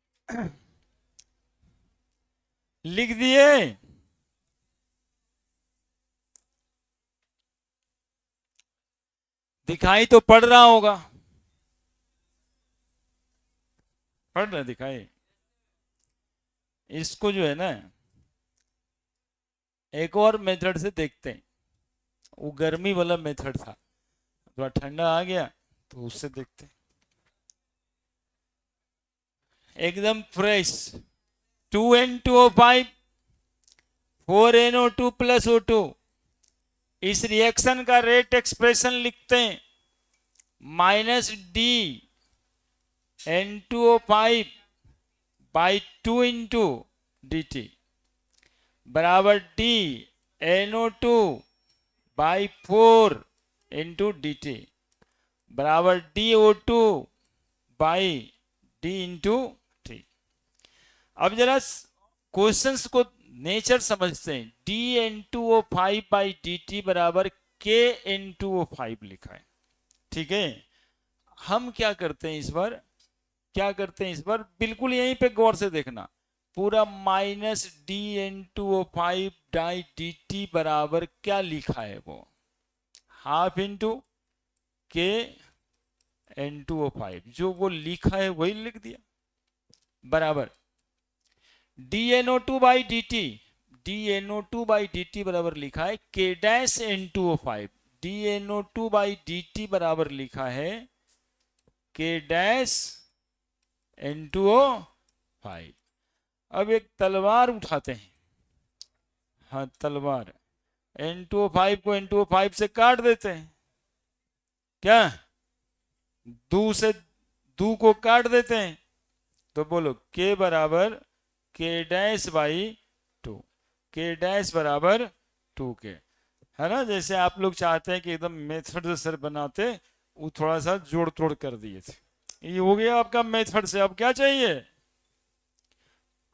लिख दिए। दिखाई तो पड़ रहा होगा, पड़ रहा दिखाई। इसको जो है ना एक और मेथड से देखते हैं, वो गर्मी वाला मेथड था, थोड़ा ठंडा आ गया तो उससे देखते हैं। एकदम fresh, 2N2O5 4NO2 plus O2, इस रिएक्शन का रेट एक्सप्रेशन लिखते हैं -D N2O5/2 dt बराबर DNO2/4 बराबर DO2/D। अब जरा क्वेश्चंस को नेचर समझते हैं। DN2O5/dt बराबर KN2O5 लिखा है, ठीक है। हम क्या करते हैं इस बार, क्या करते हैं इस बार, बिल्कुल यहीं पे गौर से देखना, पूरा -DN2O5/dt बराबर क्या लिखा है, वो हाफ इंटू KN2O5, जो वो लिखा है वही लिख दिया, बराबर DNO2/dt बराबर लिखा है K-N2O5, DNO2/dt बराबर लिखा है K-N2O5। अब एक तलवार उठाते हैं, हाँ तलवार, N2O5 को N2O5 से काट देते हैं, क्या दू से दू को काट देते हैं, तो बोलो K बराबर K-2, K- बराबर 2K, है ना। जैसे आप लोग चाहते हैं कि एकदम मेथड से सर बनाते, वो थोड़ा सा जोड़ तोड़ कर दिए थे, ये हो गया आपका मेथड से। अब क्या चाहिए,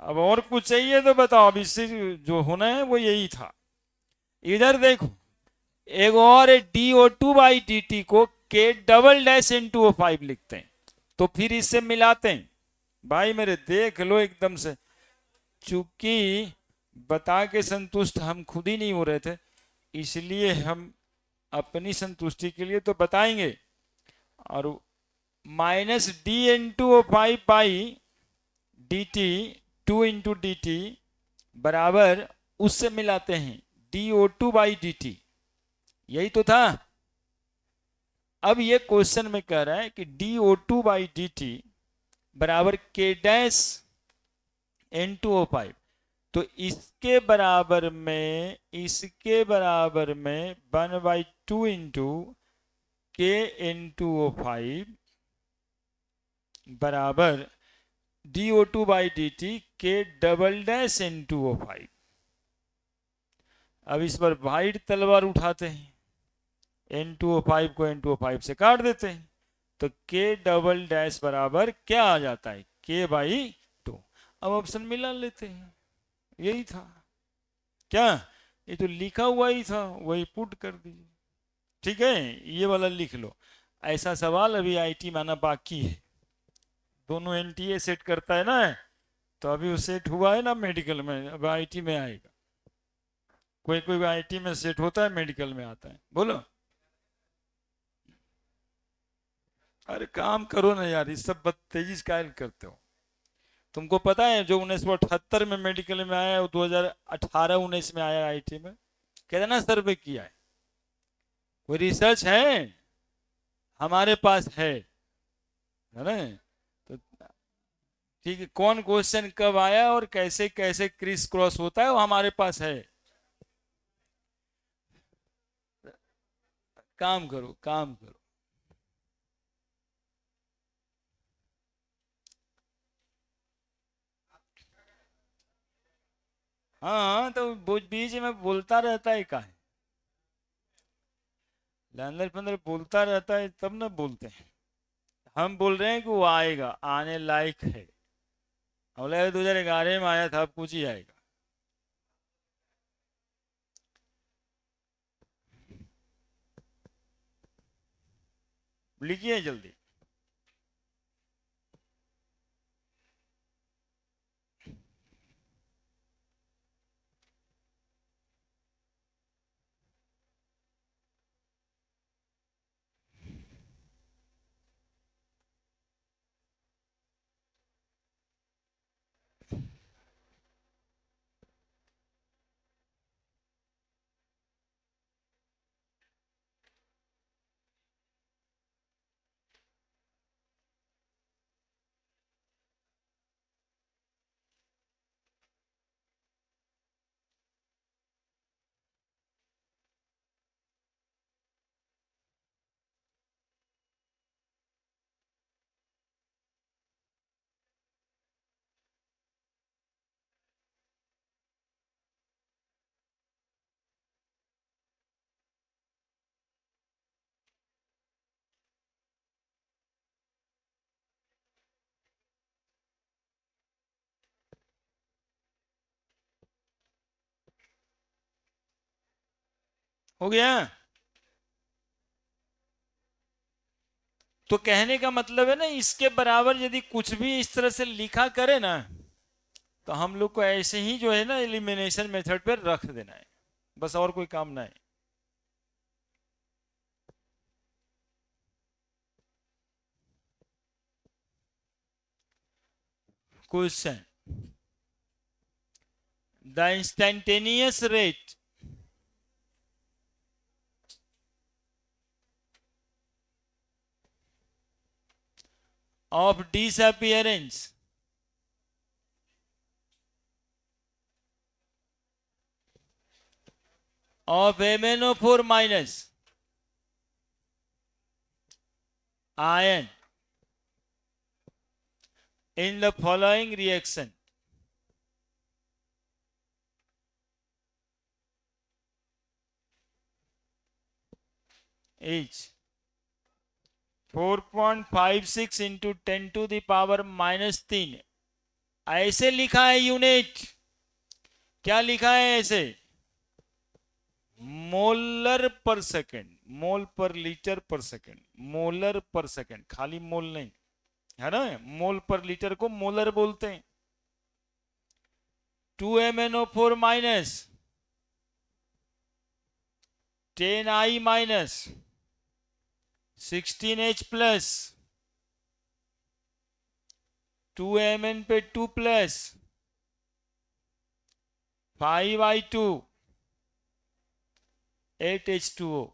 अब और कुछ चाहिए तो बताओ, अब इससे जो होना है वो यही था। इधर देखो, एक और DO2/dt को K-N2O5 लिखते हैं, तो फिर इससे मिलाते हैं। भाई मेरे देख लो एकदम से, चूंकि बता के संतुष्ट हम खुद ही नहीं हो रहे थे, इसलिए हम अपनी संतुष्टि के लिए तो बताएंगे। और -DN2O5/dt 2 × dt बराबर उससे मिलाते हैं DO2/dt, यही तो था। अब ये क्वेश्चन में कह रहा है कि DO2/dt बराबर K-N2O5, तो इसके बराबर में 1/2 इंटू KN2O5 बराबर DO2/dt K-N2O5। अब इस पर वाइड तलवार उठाते हैं, N2O5 को N2O5 से काट देते हैं, तो K- बराबर क्या आ जाता है, K/2। अब ऑप्शन मिला लेते हैं, यही था क्या, ये तो लिखा हुआ ही था, वही पुट कर दीजिए, ठीक है। ये वाला लिख लो। ऐसा सवाल अभी आईटी में आना बाकी है, दोनों एनटीए सेट करता है ना, तो अभी वो सेट हुआ है ना मेडिकल में, अब आईटी में आएगा। कोई कोई आईटी में सेट होता है, मेडिकल में आता है। बोलो, अरे काम करो ना यार, इस सब तेजी से कायल करते हो। तुमको पता है जो 1978 में मेडिकल में आया है, वो 2018-19 में आया आईटी में, कितना सर्वे किया है, कोई रिसर्च है हमारे पास है ना। तो ठीक है, कौन क्वेश्चन कब आया और कैसे कैसे क्रिस क्रॉस होता है, वो हमारे पास है। काम करो, काम करो। हाँ तो बीच में बोलता रहता है, का है अंदर पंदर बोलता रहता है, तब ना बोलते हैं। हम बोल रहे हैं कि वो आएगा, आने लायक है। बोले 2011 में आया था, अब कुछ ही आएगा। लिखिए जल्दी। हो गया। तो कहने का मतलब है ना, इसके बराबर यदि कुछ भी इस तरह से लिखा करे ना, तो हम लोग को ऐसे ही जो है ना एलिमिनेशन मेथड पर रख देना है, बस और कोई काम ना है। Question, the instantaneous rate of disappearance of MnO4 minus ion in the following reaction is 4.56 into 10 to the power minus 3। ऐसे लिखा है यूनिट, क्या लिखा है ऐसे, मोलर पर सेकेंड, मोल पर लीटर पर सेकेंड, मोलर पर सेकेंड, खाली मोल नहीं है ना, मोल पर लीटर को मोलर बोलते हैं। 2MnO4 minus 10I minus 16H plus 2Mn पे 2 plus 5I2 8H2O।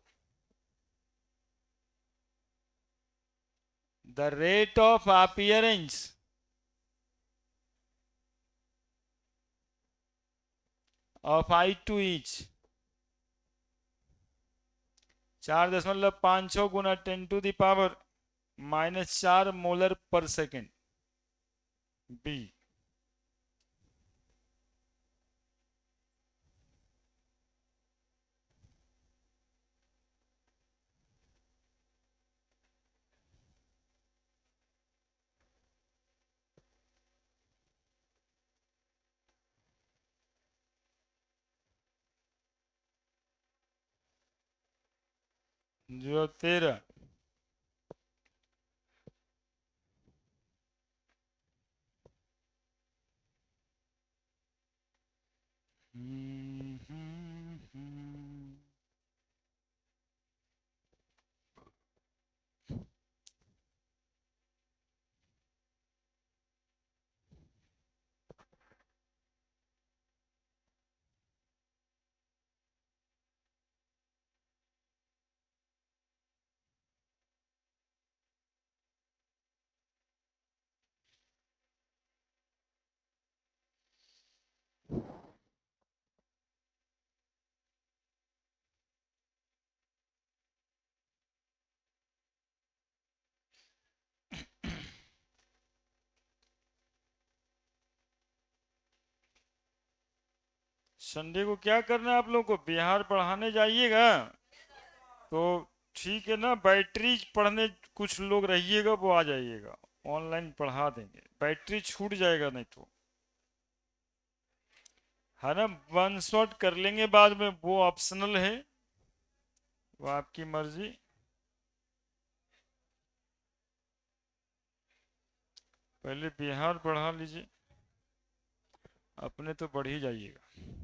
The rate of appearance of I2 is 4.56 गुना 10 टू द पावर -4 मोलर पर सेकेंड। बी, जो 13। संडे को क्या करना है आप लोगों को, बिहार पढ़ाने जाइएगा तो ठीक है ना, बैटरी पढ़ने कुछ लोग रहिएगा, वो आ जाइएगा, ऑनलाइन पढ़ा देंगे, बैटरी छूट जाएगा नहीं तो, है ना। वन शॉट कर लेंगे बाद में, वो ऑप्शनल है, वो आपकी मर्जी। पहले बिहार पढ़ा लीजिए, अपने तो बढ़ ही जाइएगा।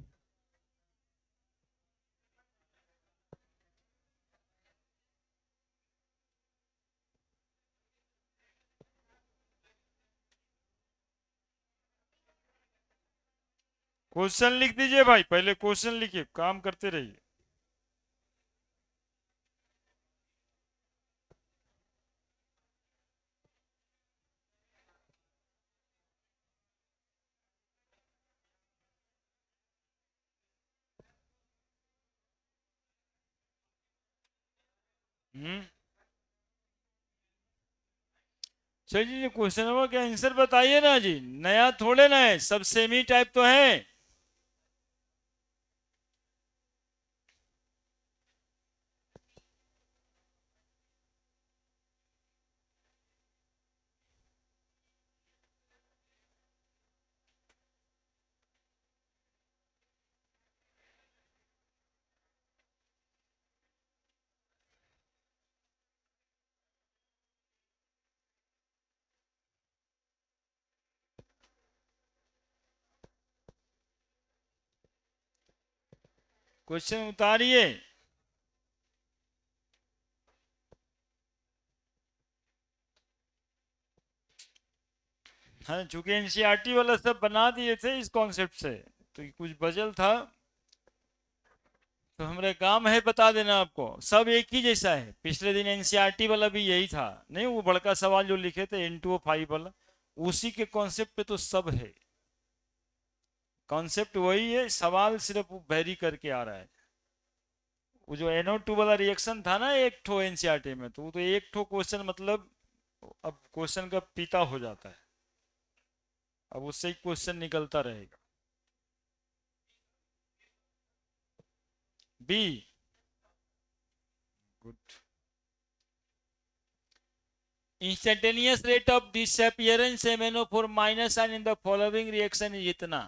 क्वेश्चन लिख दीजिए भाई, पहले क्वेश्चन लिखिए, काम करते रहिए। चलिए क्वेश्चन का आंसर बताइए ना जी, नया थोड़े ना है, सब सेम ही टाइप तो है। क्वेश्चन उतारिए। हाँ, चूंकि एनसीईआरटी वाला सब बना दिए थे इस कॉन्सेप्ट से, तो कुछ बचल था तो हमारे काम है बता देना आपको। सब एक ही जैसा है, पिछले दिन एनसीईआरटी वाला भी यही था, नहीं वो बड़का सवाल जो लिखे थे N2O5 वाला, उसी के कॉन्सेप्ट पे तो सब है। कॉन्सेप्ट वही है, सवाल सिर्फ वेरी करके आ रहा है। वो जो NO2 वाला रिएक्शन था ना एक ठो एनसीईआरटी में, तो वो तो एक ठो क्वेश्चन मतलब अब क्वेश्चन का पिता हो जाता है, अब उससे ही क्वेश्चन निकलता रहेगा। B, good. Instantaneous rate of disappearance MnO4 minus ion in the following reaction is इतना।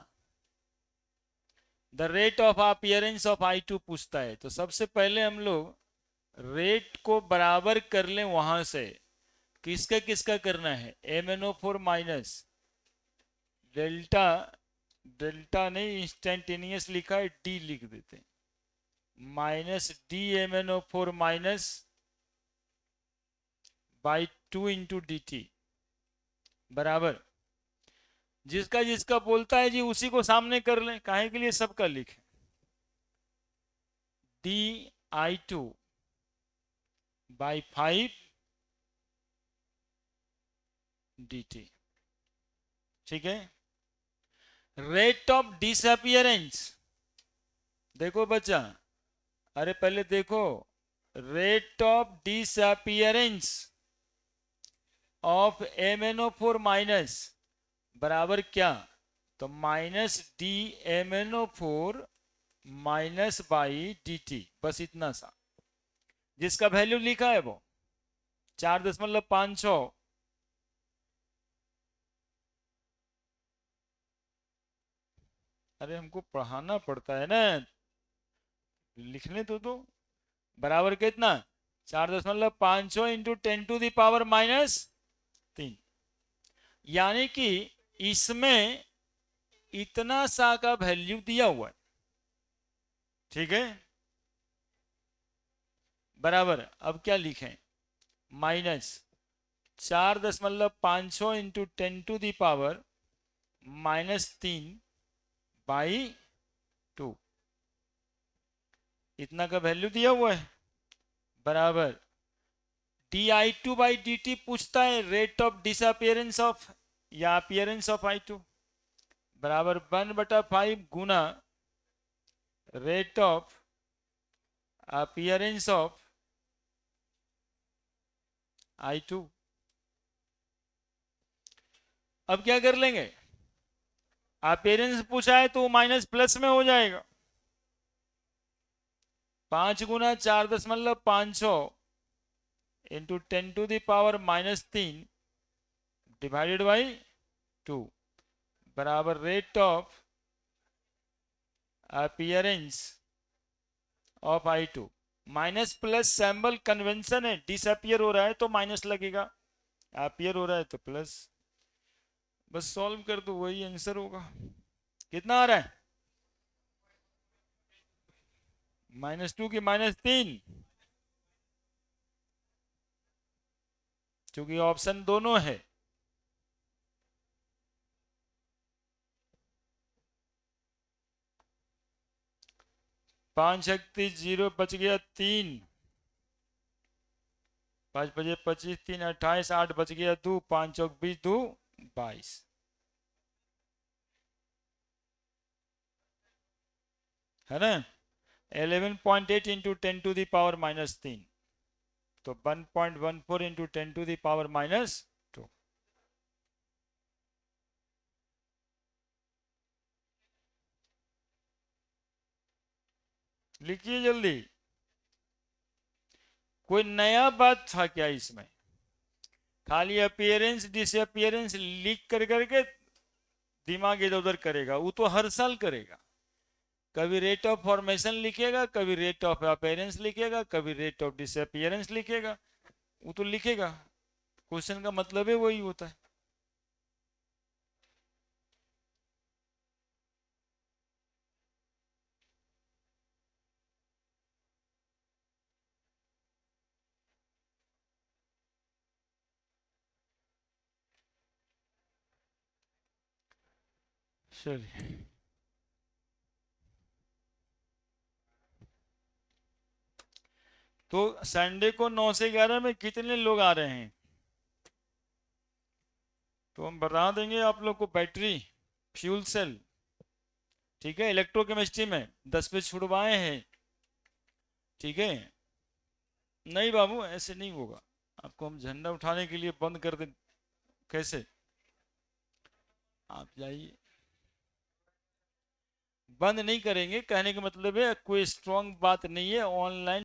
The rate of appearance of I2 पूछता है, तो सबसे पहले हम लोग रेट को बराबर कर लें वहां से। किसका किसका करना है? MnO4 माइनस डेल्टा, डेल्टा नहीं इंस्टेंटेनियस लिखा है, डी लिख देते हैं, minus D MnO4 minus by 2 into D t बराबर, जिसका जिसका बोलता है जी उसी को सामने कर लें, काहे के लिए सबका लिखें। DI2 बाई 5 dt, ठीक है। रेट ऑफ डिसअपियरेंस, देखो बच्चा, अरे पहले देखो, rate of disappearance of MnO4 minus बराबर क्या? तो minus D MnO4 minus by D T, बस इतना सा। जिसका वैल्यू लिखा है वो 4.56। अरे हमको पढ़ाना पड़ता है ना, लिखने तो बराबर कितना? 4.56 इंटू 10⁻³ यानी कि इसमें इतना सा का वैल्यू दिया हुआ है, ठीक है। बराबर, अब क्या लिखें? माइनस 4.56 इंटू 10⁻³ बाई 2, इतना का वैल्यू दिया हुआ है, बराबर di2 बाई डी टी पूछता है रेट ऑफ डिसअपियरेंस ऑफ या अपीयरेंस ऑफ I2, बराबर 1/5 गुना rate of appearance of I2। अब क्या कर लेंगे? अपीयरेंस पूछा है तो माइनस प्लस में हो जाएगा, 5 गुना 4.56 इंटू 10⁻³ डिवाइडेड बाई 2 बराबर rate of appearance of I2। Minus plus symbol convention है, डिसअपियर हो रहा है तो माइनस लगेगा, अपीयर हो रहा है तो प्लस। बस सॉल्व कर दो, वही आंसर होगा। कितना आ रहा है? -2 की -3, क्योंकि ऑप्शन दोनों है। पांच 0 बच गया 3, 5 बजे 25, 3 28, 8 बच गया 2, 5 चौक 20, 2 22, है ना। 11.8 इंटू 10⁻³ तो 1.14 इंटू 10⁻²। लिखिए जल्दी। कोई नया बात था क्या इसमें? खाली अपीयरेंस डिसअपियरेंस लिख कर करके दिमाग इधर उधर करेगा, वो तो हर साल करेगा। कभी रेट ऑफ फॉर्मेशन लिखेगा, कभी रेट ऑफ अपीयरेंस लिखेगा, कभी रेट ऑफ डिसअपियरेंस लिखेगा, वो तो लिखेगा। क्वेश्चन का मतलब है वही होता है। चलिए, तो संडे को 9 से 11 में कितने लोग आ रहे हैं? तो हम बता देंगे आप लोग को, बैटरी, फ्यूल सेल, ठीक है, इलेक्ट्रोकेमिस्ट्री में 10 पे छुड़वाए हैं, ठीक है। नहीं बाबू, ऐसे नहीं होगा, आपको हम झंडा उठाने के लिए बंद कर दे कैसे? आप जाइए, बंद नहीं करेंगे, कहने का मतलब है कोई स्ट्रांग बात नहीं है, ऑनलाइन